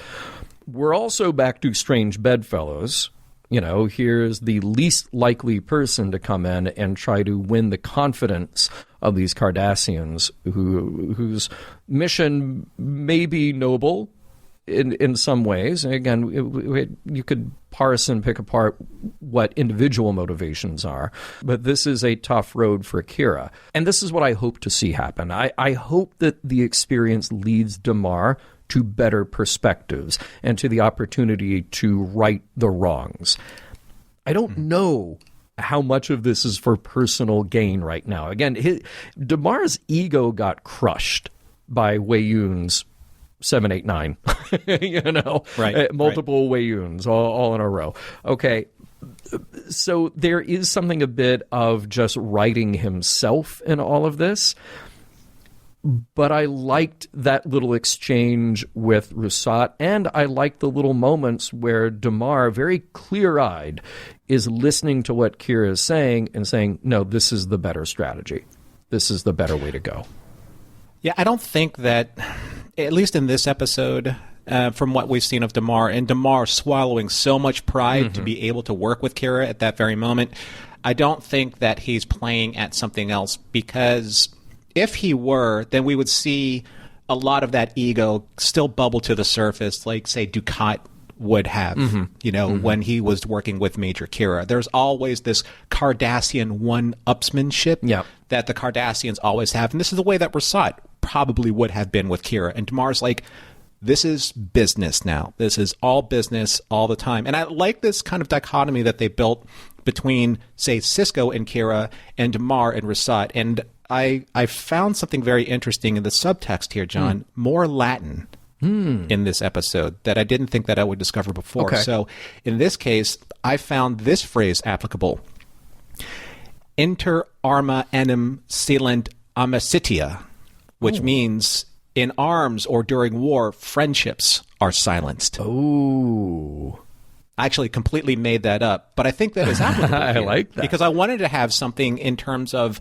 S4: We're also back to Strange Bedfellows. Here's the least likely person to come in and try to win the confidence of these Cardassians, whose mission may be noble in some ways. And again, you could parse and pick apart what individual motivations are, but this is a tough road for Kira. And this is what I hope to see happen. I hope that the experience leads Damar to better perspectives and to the opportunity to right the wrongs. I don't know how much of this is for personal gain right now. Again, Damar's ego got crushed by Weyoun's 7, 8, 9. Multiple Weyouns all in a row. Okay. So there is something a bit of just writing himself in all of this. But I liked that little exchange with Rasat, and I liked the little moments where Damar, very clear-eyed, is listening to what Kira is saying and saying, no, this is the better strategy. This is the better way to go.
S2: Yeah, I don't think that, at least in this episode, from what we've seen of Damar, and Damar swallowing so much pride to be able to work with Kira at that very moment, I don't think that he's playing at something else, because if he were, then we would see a lot of that ego still bubble to the surface, like, say, Dukat would have, when he was working with Major Kira. There's always this Cardassian one-upsmanship that the Cardassians always have. And this is the way that Rasat probably would have been with Kira. And Damar's like, this is business now. This is all business all the time. And I like this kind of dichotomy that they built between, say, Sisko and Kira and Damar and Rasat. And I found something very interesting in the subtext here, John. More Latin in this episode that I didn't think that I would discover before.
S4: Okay.
S2: So in this case, I found this phrase applicable. Inter arma enim silent amicitia, which means in arms or during war, friendships are silenced.
S4: Oh.
S2: I actually completely made that up, but I think that is applicable
S4: I
S2: here,
S4: like that.
S2: because I wanted to have something in terms of,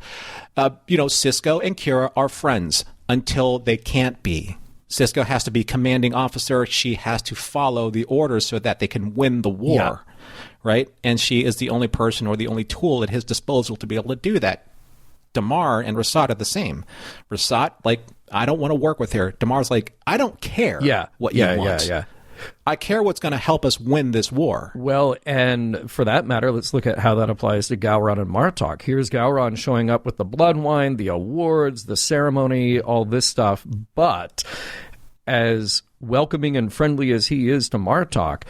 S2: Sisko and Kira are friends until they can't be. Sisko has to be commanding officer. She has to follow the orders so that they can win the war, right? And she is the only person or the only tool at his disposal to be able to do that. Damar and Rasat are the same. Rasat, like, I don't want to work with her. Damar's like, I don't care what you want. I care what's going to help us win this war.
S4: Well, and for that matter, let's look at how that applies to Gowron and Martok. Here's Gowron showing up with the blood wine, the awards, the ceremony, all this stuff. But as welcoming and friendly as he is to Martok,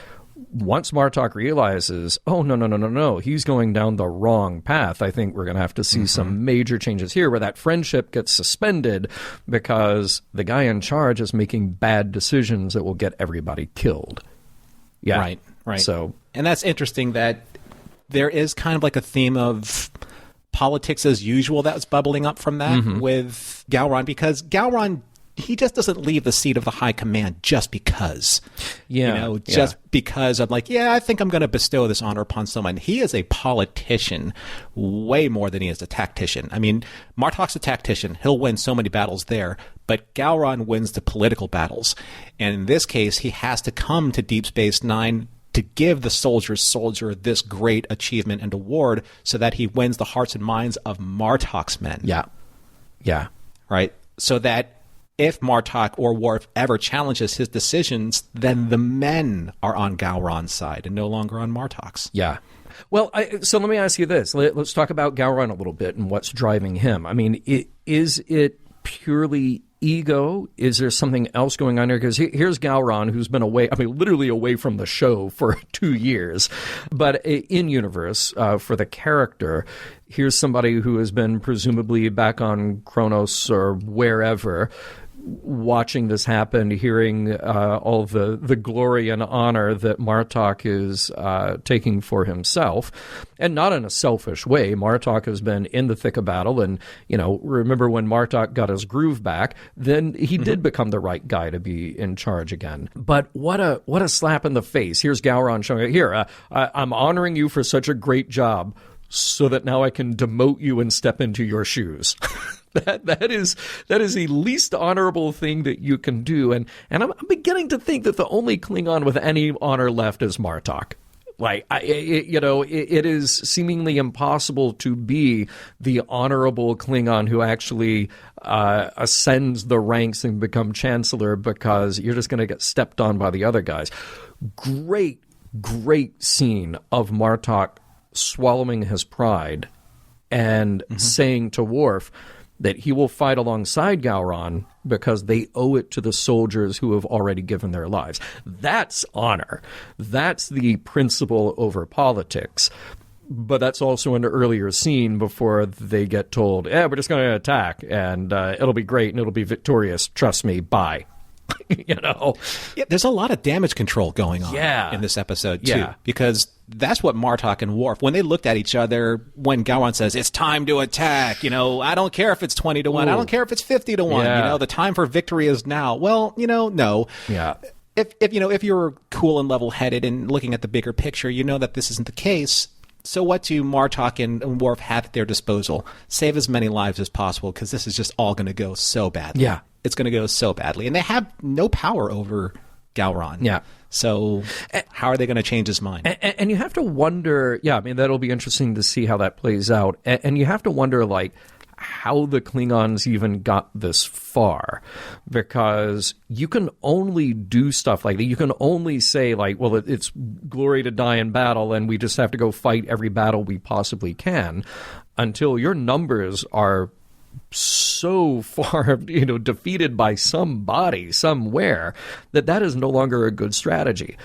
S4: once Martok realizes, oh, no, he's going down the wrong path, I think we're going to have to see some major changes here where that friendship gets suspended because the guy in charge is making bad decisions that will get everybody killed. Yeah.
S2: Right.
S4: So,
S2: and that's interesting that there is kind of like a theme of politics as usual that's bubbling up from that with Gowron, because Gowron, he just doesn't leave the seat of the high command just because. Because I'm like, I think I'm going to bestow this honor upon someone. He is a politician way more than he is a tactician. I mean, Martok's a tactician. He'll win so many battles there, but Gowron wins the political battles. And in this case, he has to come to Deep Space Nine to give the soldier's soldier this great achievement and award so that he wins the hearts and minds of Martok's men.
S4: Yeah.
S2: Right? So that if Martok or Worf ever challenges his decisions, then the men are on Gowron's side and no longer on Martok's.
S4: Yeah. Well, so let me ask you this. Let's talk about Gowron a little bit and what's driving him. I mean, is it purely ego? Is there something else going on here? Because here's Gowron, who's been away, literally away from the show for 2 years. But in universe, for the character, here's somebody who has been presumably back on Kronos or wherever, watching this happen, hearing all the glory and honor that Martok is taking for himself, and not in a selfish way. Martok has been in the thick of battle, and remember when Martok got his groove back, then he did become the right guy to be in charge again. But what a slap in the face! Here's Gowron showing it. Here, I'm honoring you for such a great job, so that now I can demote you and step into your shoes. That is the least honorable thing that you can do, and I'm beginning to think that the only Klingon with any honor left is Martok. Like, it is seemingly impossible to be the honorable Klingon who actually ascends the ranks and become Chancellor, because you're just going to get stepped on by the other guys. Great scene of Martok swallowing his pride and saying to Worf that he will fight alongside Gowron because they owe it to the soldiers who have already given their lives. That's honor. That's the principle over politics. But that's also an earlier scene before they get told, we're just going to attack, and it'll be great, and it'll be victorious. Trust me, bye. Yeah,
S2: there's a lot of damage control going on in this episode, too. Because that's what Martok and Worf, when they looked at each other, when Gowron says, it's time to attack, I don't care if it's 20 to 1, I don't care if it's 50 to 1, the time for victory is now. Well, no.
S4: Yeah.
S2: If you're cool and level-headed and looking at the bigger picture, you know that this isn't the case. So what do Martok and Worf have at their disposal? Save as many lives as possible, because this is just all going to go so badly.
S4: Yeah.
S2: It's going to go so badly. And they have no power over Gowron.
S4: Yeah.
S2: So how are they going to change his mind?
S4: And you have to wonder, that'll be interesting to see how that plays out. And you have to wonder, how the Klingons even got this far, because you can only do stuff like that. You can only say, it's glory to die in battle, and we just have to go fight every battle we possibly can, until your numbers are so far, defeated by somebody somewhere, that is no longer a good strategy.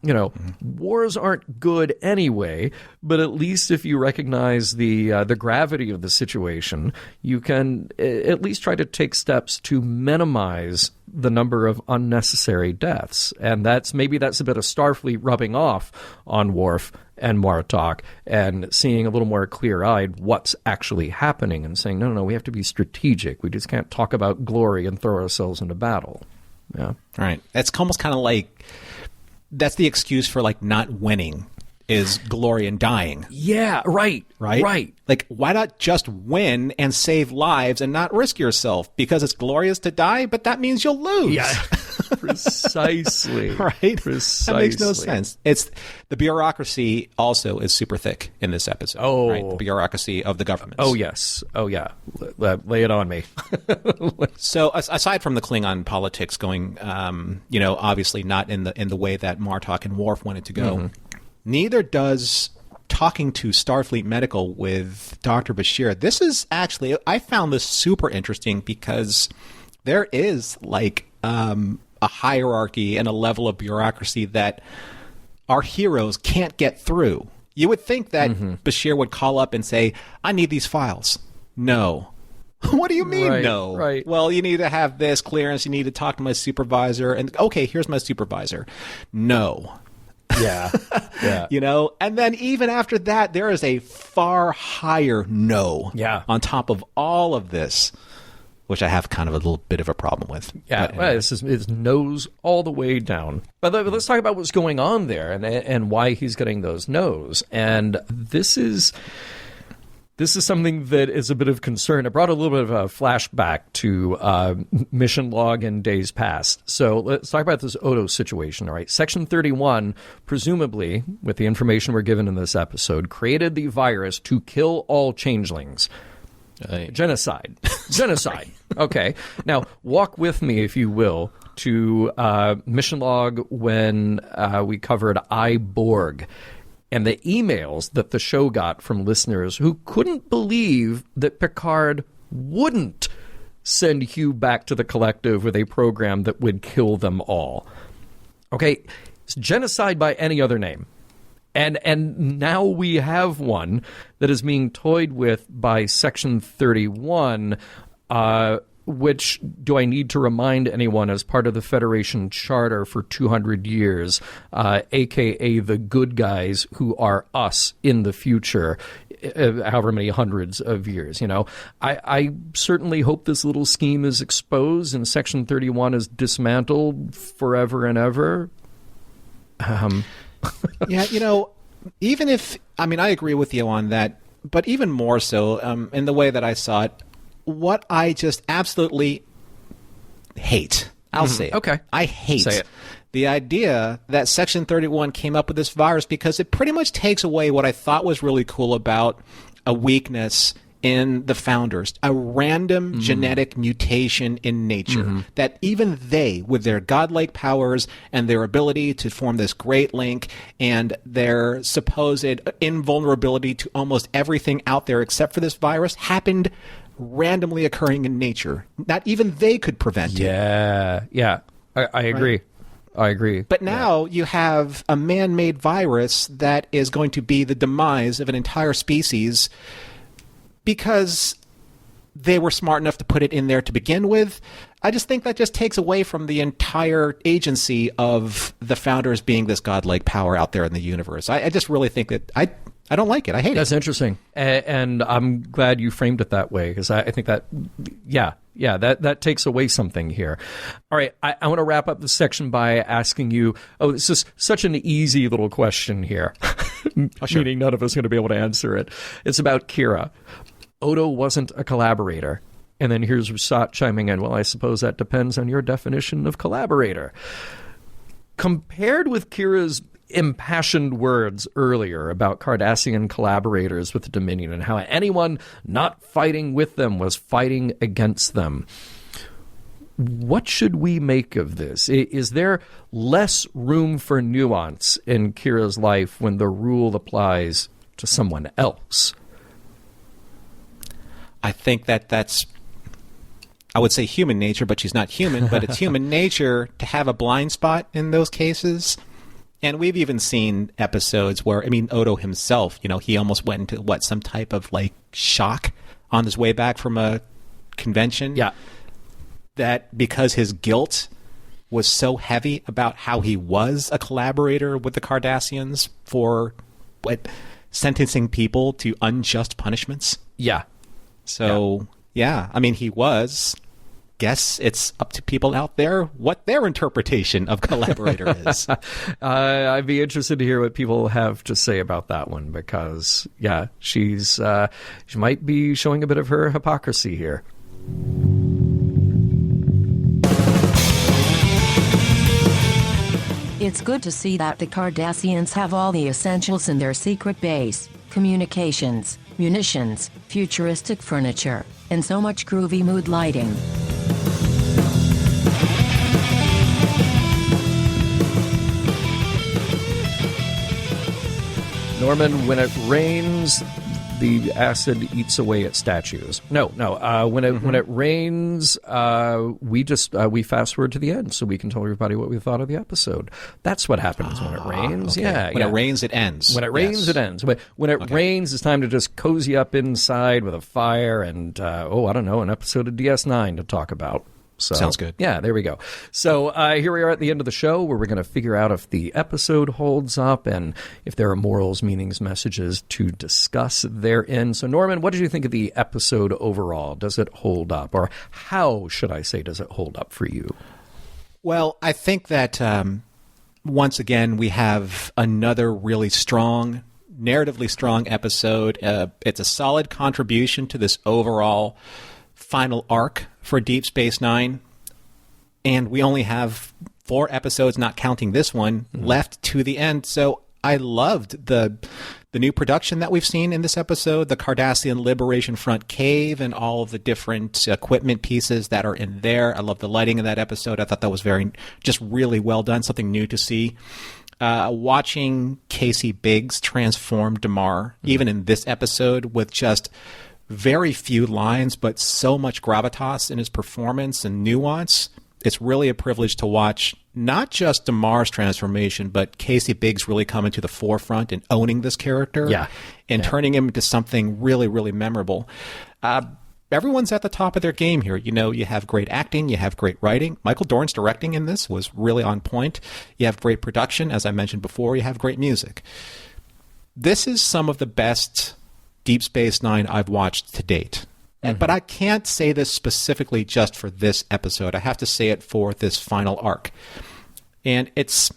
S4: wars aren't good anyway, but at least if you recognize the gravity of the situation, you can at least try to take steps to minimize the number of unnecessary deaths. And that's a bit of Starfleet rubbing off on Worf and Martok and seeing a little more clear-eyed what's actually happening and saying, no, we have to be strategic. We just can't talk about glory and throw ourselves into battle. Yeah.
S2: Right. That's almost kind of like, that's the excuse for like not winning is glory and dying.
S4: Yeah, right.
S2: Like, why not just win and save lives and not risk yourself? Because it's glorious to die, but that means you'll lose.
S4: Yeah, precisely.
S2: Right?
S4: Precisely.
S2: That makes no sense. It's the bureaucracy also is super thick in this episode.
S4: Oh.
S2: Right? The bureaucracy of the government.
S4: Oh, yes. Oh, yeah. Lay it on me.
S2: So aside from the Klingon politics going, obviously not in the way that Martok and Worf wanted to go, neither does talking to Starfleet Medical with Dr. Bashir. This is actually, I found this super interesting because there is like a hierarchy and a level of bureaucracy that our heroes can't get through. You would think that Bashir would call up and say, I need these files. No. What do you mean, no?
S4: Right.
S2: Well, you need to have this clearance. You need to talk to my supervisor. And okay, here's my supervisor. No.
S4: Yeah.
S2: And then even after that, there is a far higher no on top of all of this, which I have kind of a little bit of a problem with.
S4: Yeah,
S2: but anyway.
S4: it's no's all the way down. But let's talk about what's going on there and why he's getting those no's. And this is something that is a bit of concern. It brought a little bit of a flashback to mission log and days past. So let's talk about this Odo situation, all right? Section 31, presumably, with the information we're given in this episode, created the virus to kill all changelings. Genocide. Okay. Now, walk with me, if you will, to mission log when we covered Borg. And the emails that the show got from listeners who couldn't believe that Picard wouldn't send Hugh back to the collective with a program that would kill them all. Okay, it's genocide by any other name. And now we have one that is being toyed with by Section 31, which, do I need to remind anyone, as part of the Federation Charter for 200 years, a.k.a. the good guys who are us in the future, however many hundreds of years. I certainly hope this little scheme is exposed and Section 31 is dismantled forever and ever.
S2: Yeah, even if, I agree with you on that, but even more so in the way that I saw it, what I just absolutely hate, I'll say it.
S4: Okay.
S2: I hate
S4: Say it.
S2: The idea that Section 31 came up with this virus because it pretty much takes away what I thought was really cool about a weakness in the Founders, a random genetic mutation in nature that even they, with their godlike powers and their ability to form this great link and their supposed invulnerability to almost everything out there except for this virus, happened randomly occurring in nature. Not even they could prevent it.
S4: Yeah. I agree. Right? I agree.
S2: But now you have a man-made virus that is going to be the demise of an entire species because they were smart enough to put it in there to begin with. I just think that just takes away from the entire agency of the Founders being this godlike power out there in the universe. I just really think that I don't like it. I hate it.
S4: That's interesting. And I'm glad you framed it that way because I think that, that takes away something here. All right, I want to wrap up this section by asking you, this is such an easy little question here,
S2: sure.
S4: Meaning none of us are going to be able to answer it. It's about Kira. Odo wasn't a collaborator. And then here's Rusat chiming in, well, I suppose that depends on your definition of collaborator. Compared with Kira's impassioned words earlier about Cardassian collaborators with the Dominion and how anyone not fighting with them was fighting against them, what should we make of this? Is there less room for nuance in Kira's life when the rule applies to someone else?
S2: I think that's, I would say human nature, but she's not human, but it's human nature to have a blind spot in those cases. And we've even seen episodes where, I mean, Odo himself, he almost went into some type of like shock on his way back from a convention.
S4: Yeah.
S2: That because his guilt was so heavy about how he was a collaborator with the Cardassians for sentencing people to unjust punishments.
S4: Yeah.
S2: So, yeah, I mean, he was. Guess it's up to people out there what their interpretation of collaborator is.
S4: I'd be interested to hear what people have to say about that one because, yeah, she might be showing a bit of her hypocrisy here.
S3: It's good to see that the Cardassians have all the essentials in their secret base: communications, munitions, futuristic furniture, and so much groovy mood lighting.
S4: Norman, when it rains, the acid eats away at statues. No. When it rains, we fast forward to the end so we can tell everybody what we thought of the episode. That's what happens when it rains.
S2: Okay.
S4: Yeah.
S2: When it rains, it ends.
S4: When it rains, it ends. When it rains, it's time to just cozy up inside with a fire and I don't know, an episode of DS9 to talk about. So,
S2: sounds good.
S4: Yeah, there we go. So here we are at the end of the show where we're going to figure out if the episode holds up and if there are morals, meanings, messages to discuss therein. So, Norman, what did you think of the episode overall? Does it hold up? Or how, should I say, does it hold up for you?
S2: Well, I think that once again, we have another really strong, narratively strong episode. It's a solid contribution to this overall final arc for Deep Space Nine, and we only have 4 episodes, not counting this one, left to the end. So I loved the new production that we've seen in this episode, the Cardassian Liberation Front cave and all of the different equipment pieces that are in there. I love the lighting in that episode. I thought that was just really well done, something new to see. Watching Casey Biggs transform Damar, even in this episode, with just very few lines, but so much gravitas in his performance and nuance. It's really a privilege to watch not just Damar's transformation, but Casey Biggs really coming to the forefront and owning this character and turning him into something really, really memorable. Everyone's at the top of their game here. You have great acting, you have great writing. Michael Dorn's directing in this was really on point. You have great production, as I mentioned before. You have great music. This is some of the best Deep Space Nine I've watched to date. But I can't say this specifically just for this episode. I have to say it for this final arc. And it's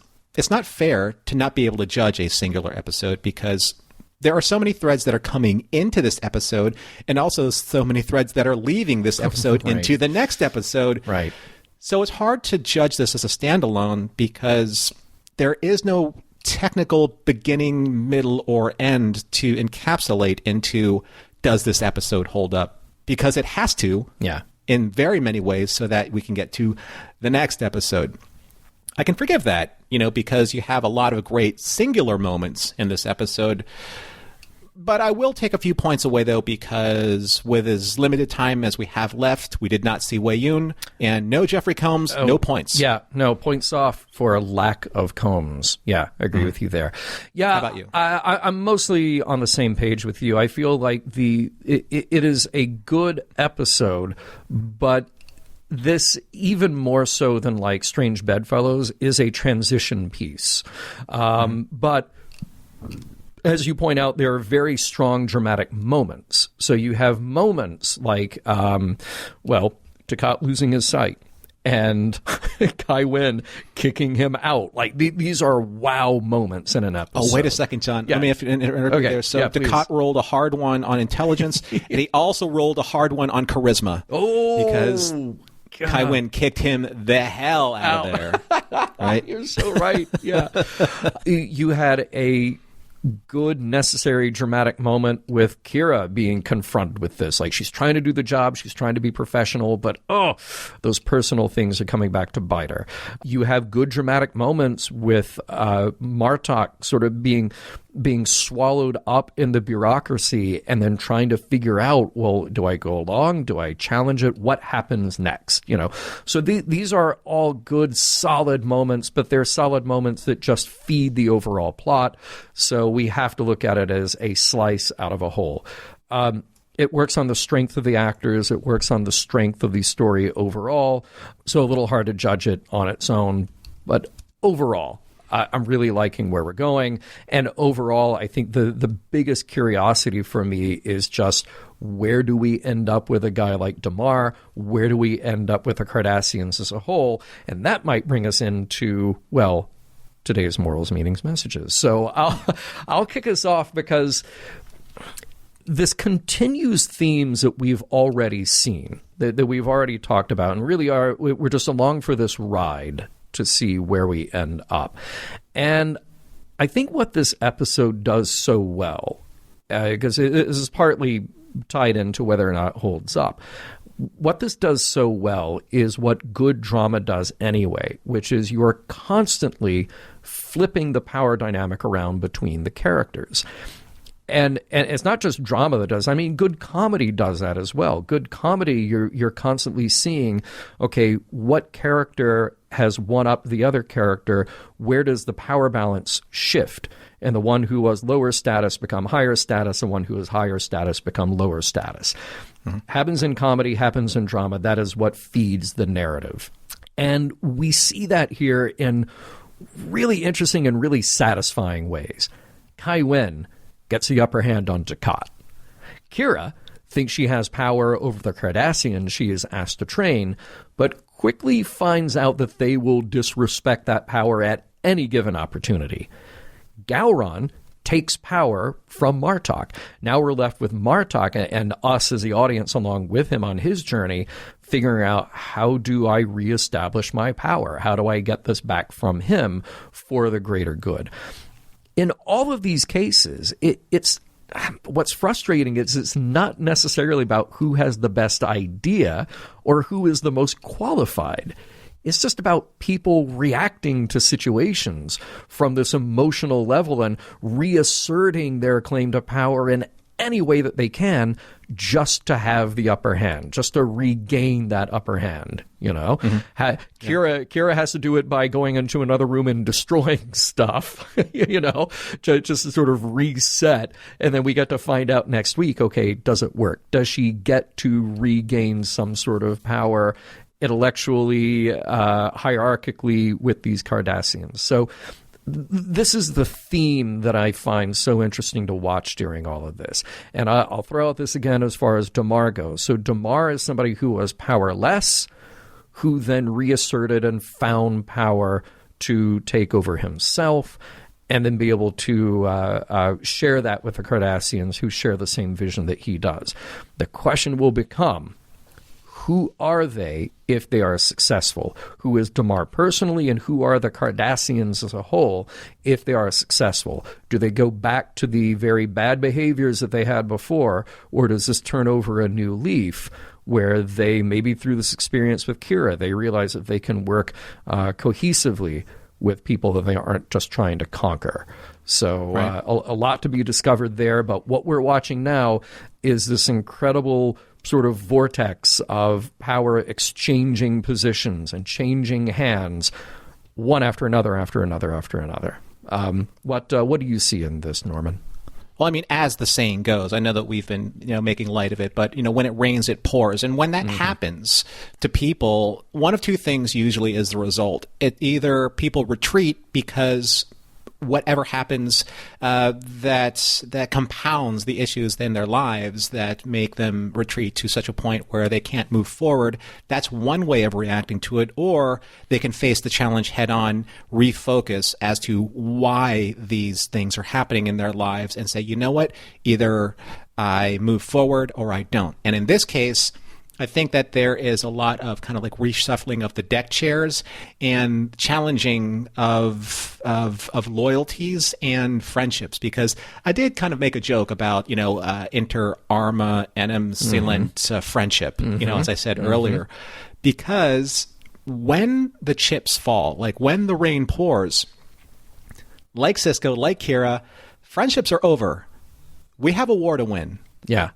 S2: not fair to not be able to judge a singular episode because there are so many threads that are coming into this episode and also so many threads that are leaving this episode into the next episode.
S4: Right.
S2: So it's hard to judge this as a standalone because there is no technical beginning, middle, or end to encapsulate into does this episode hold up? Because it has to in very many ways so that we can get to the next episode. I can forgive that, because you have a lot of great singular moments in this episode. But I will take a few points away, though, because with as limited time as we have left, we did not see Wei Yun, and no Jeffrey Combs, no points.
S4: Yeah, no, points off for a lack of Combs. Yeah, I agree with you there. Yeah,
S2: how about you?
S4: I'm mostly on the same page with you. I feel like it is a good episode, but this, even more so than like Strange Bedfellows, is a transition piece. But as you point out, there are very strong dramatic moments. So you have moments like, Dukat losing his sight and Kai Wynn kicking him out. Like these are wow moments in an episode.
S2: Oh, wait a second, John. Let me interrupt there. So Dukat rolled a hard one on intelligence, and he also rolled a hard one on charisma.
S4: Oh,
S2: because Kai Wynn kicked him the hell out of there. Right?
S4: You're so right. Yeah. You had a good, necessary, dramatic moment with Kira being confronted with this. Like, she's trying to do the job, she's trying to be professional, but those personal things are coming back to bite her. You have good dramatic moments with Martok sort of being being swallowed up in the bureaucracy and then trying to figure out, well, do I go along? Do I challenge it? What happens next? So these are all good, solid moments, but they're solid moments that just feed the overall plot. So we have to look at it as a slice out of a whole. It works on the strength of the actors. It works on the strength of the story overall. So a little hard to judge it on its own, but overall, I'm really liking where we're going. And overall, I think the biggest curiosity for me is just, where do we end up with a guy like Damar? Where do we end up with the Cardassians as a whole? And that might bring us into, well, today's Morals, Meanings, Messages. So I'll kick us off, because this continues themes that we've already seen, that we've already talked about, and really we're just along for this ride to see where we end up. And I think what this episode does so well, because this is partly tied into whether or not it holds up, what this does so well is what good drama does anyway, which is you're constantly flipping the power dynamic around between the characters. And it's not just drama that does. I mean, good comedy does that as well. Good comedy, you're constantly seeing, okay, what character has one up the other character? Where does the power balance shift? And the one who was lower status become higher status, and one who is higher status become lower status. Mm-hmm. Happens in comedy, happens in drama. That is what feeds the narrative. And we see that here in really interesting and really satisfying ways. Kai Wen gets the upper hand on Dukat. Kira thinks she has power over the Cardassians she is asked to train, but quickly finds out that they will disrespect that power at any given opportunity. Gowron takes power from Martok. Now we're left with Martok and us as the audience along with him on his journey, figuring out, how do I reestablish my power? How do I get this back from him for the greater good? In all of these cases, it's what's frustrating is it's not necessarily about who has the best idea or who is the most qualified. It's just about people reacting to situations from this emotional level and reasserting their claim to power in any way that they can, just to have the upper hand, just to regain that upper hand. Mm-hmm. Kira has to do it by going into another room and destroying stuff, just to sort of reset. And then we get to find out next week, okay, does it work? Does she get to regain some sort of power intellectually, hierarchically with these Cardassians? So this is the theme that I find so interesting to watch during all of this. And I'll throw out this again as far as Damar goes. So Damar is somebody who was powerless, who then reasserted and found power to take over himself, and then be able to share that with the Cardassians who share the same vision that he does. The question will become, who are they if they are successful? Who is Damar personally, and who are the Cardassians as a whole if they are successful? Do they go back to the very bad behaviors that they had before, or does this turn over a new leaf where they, maybe through this experience with Kira, they realize that they can work cohesively with people that they aren't just trying to conquer? So right. A lot to be discovered there, but what we're watching now is this incredible sort of vortex of power exchanging positions and changing hands, one after another, after another, after another. What do you see in this, Norman?
S2: Well, I mean, as the saying goes, I know that we've been, making light of it, but, when it rains, it pours. And when that happens to people, one of two things usually is the result. It either people retreat because whatever happens that compounds the issues in their lives that make them retreat to such a point where they can't move forward. That's one way of reacting to it. Or they can face the challenge head on, refocus as to why these things are happening in their lives, and say, you know what, either I move forward or I don't. And in this case, I think that there is a lot of kind of like reshuffling of the deck chairs and challenging of loyalties and friendships, because I did kind of make a joke about, inter arma enim silent friendship, as I said earlier, because when the chips fall, like when the rain pours, like Sisko, like Kira, friendships are over. We have a war to win.
S4: Yeah.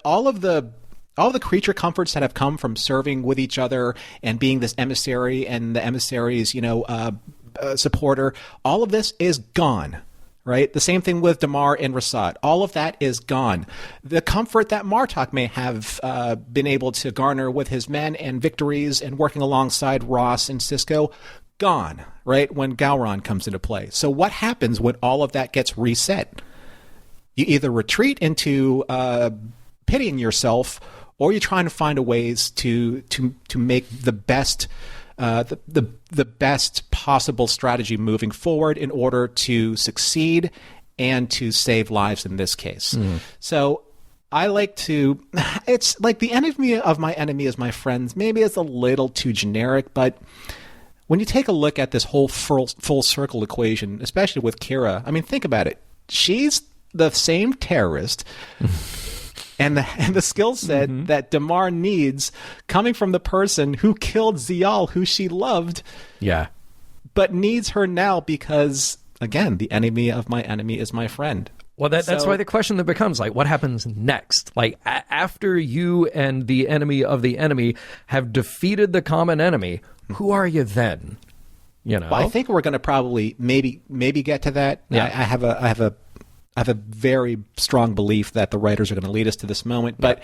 S2: All the creature comforts that have come from serving with each other and being this emissary and the emissary's, supporter, all of this is gone. Right? The same thing with Damar and Rasad. All of that is gone. The comfort that Martok may have been able to garner with his men and victories and working alongside Ross and Sisko, gone, right? When Gowron comes into play. So what happens when all of that gets reset? You either retreat into pitying yourself, or you're trying to find a ways to make the best the best possible strategy moving forward in order to succeed and to save lives in this case. So I like to, it's like the enemy of my enemy is my friends. Maybe it's a little too generic, but when you take a look at this whole full circle equation, especially with Kira, I mean, think about it. She's the same terrorist and the skill set that Damar needs coming from the person who killed Zial, who she loved.
S4: Yeah.
S2: But needs her now because, again, the enemy of my enemy is my friend.
S4: Well, that's why the question that becomes, like, what happens next? Like, after you and the enemy of the enemy have defeated the common enemy, who are you then? You know?
S2: Well, I think we're going to probably maybe get to that. Yeah. I have a very strong belief that the writers are going to lead us to this moment. But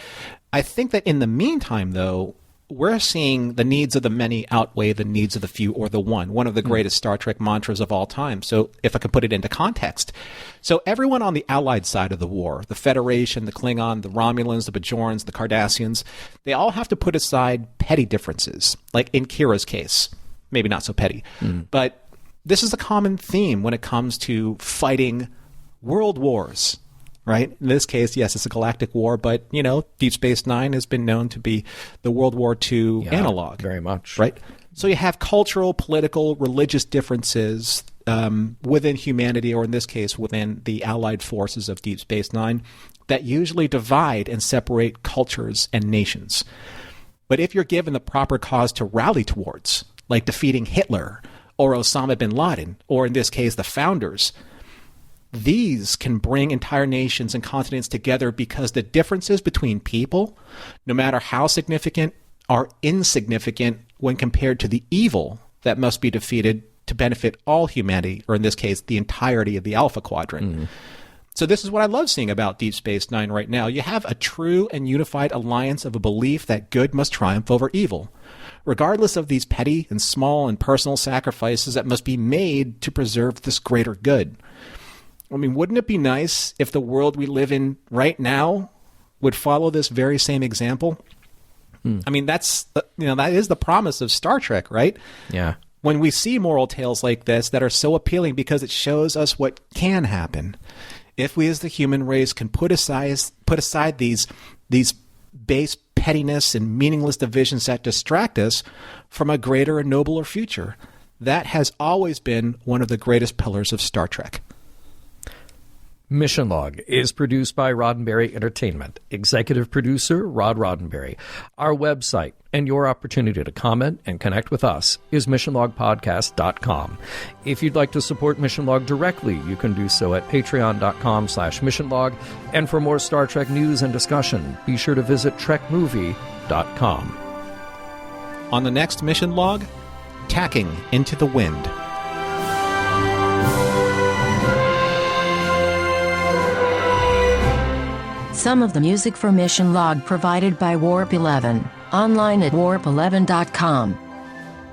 S2: I think that in the meantime, though, we're seeing the needs of the many outweigh the needs of the few or the one of the greatest Star Trek mantras of all time. So if I could put it into context. So everyone on the Allied side of the war, the Federation, the Klingon, the Romulans, the Bajorans, the Cardassians, they all have to put aside petty differences, like in Kira's case. Maybe not so petty. But this is a common theme when it comes to fighting world wars, right? In this case, yes, it's a galactic war, but, Deep Space Nine has been known to be the World War II analog.
S4: Very much.
S2: Right? So you have cultural, political, religious differences within humanity, or in this case, within the Allied forces of Deep Space Nine, that usually divide and separate cultures and nations. But if you're given the proper cause to rally towards, like defeating Hitler or Osama bin Laden, or in this case, the founders, these can bring entire nations and continents together because the differences between people, no matter how significant, are insignificant when compared to the evil that must be defeated to benefit all humanity, or in this case, the entirety of the Alpha Quadrant. So this is what I love seeing about Deep Space Nine right now. You have a true and unified alliance of a belief that good must triumph over evil, regardless of these petty and small and personal sacrifices that must be made to preserve this greater good. I mean, wouldn't it be nice if the world we live in right now would follow this very same example? I mean, that is the promise of Star Trek, right? Yeah. When we see moral tales like this that are so appealing because it shows us what can happen if we as the human race can put aside these base pettiness and meaningless divisions that distract us from a greater and nobler future. That has always been one of the greatest pillars of Star Trek.
S4: Mission Log is produced by Roddenberry Entertainment. Executive producer, Rod Roddenberry. Our website and your opportunity to comment and connect with us is missionlogpodcast.com. If you'd like to support Mission Log directly, you can do so at patreon.com/missionlog. And for more Star Trek news and discussion, be sure to visit trekmovie.com.
S2: On the next Mission Log, Tacking into the Wind.
S3: Some of the music for Mission Log provided by Warp 11, online at warp11.com.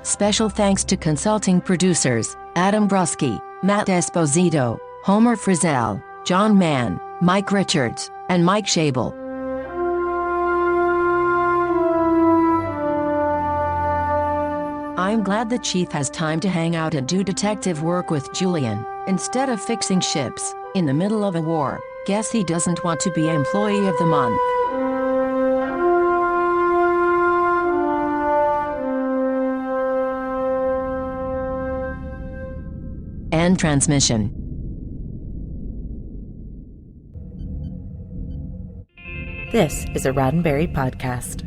S3: Special thanks to consulting producers, Adam Brusky, Matt Esposito, Homer Frizzell, John Mann, Mike Richards, and Mike Schabel. I'm glad the Chief has time to hang out and do detective work with Julian, instead of fixing ships, in the middle of a war. Guess he doesn't want to be Employee of the Month. End transmission.
S1: This is a Roddenberry podcast.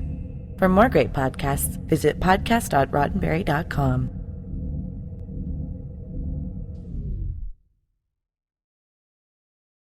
S1: For more great podcasts, visit podcast.roddenberry.com.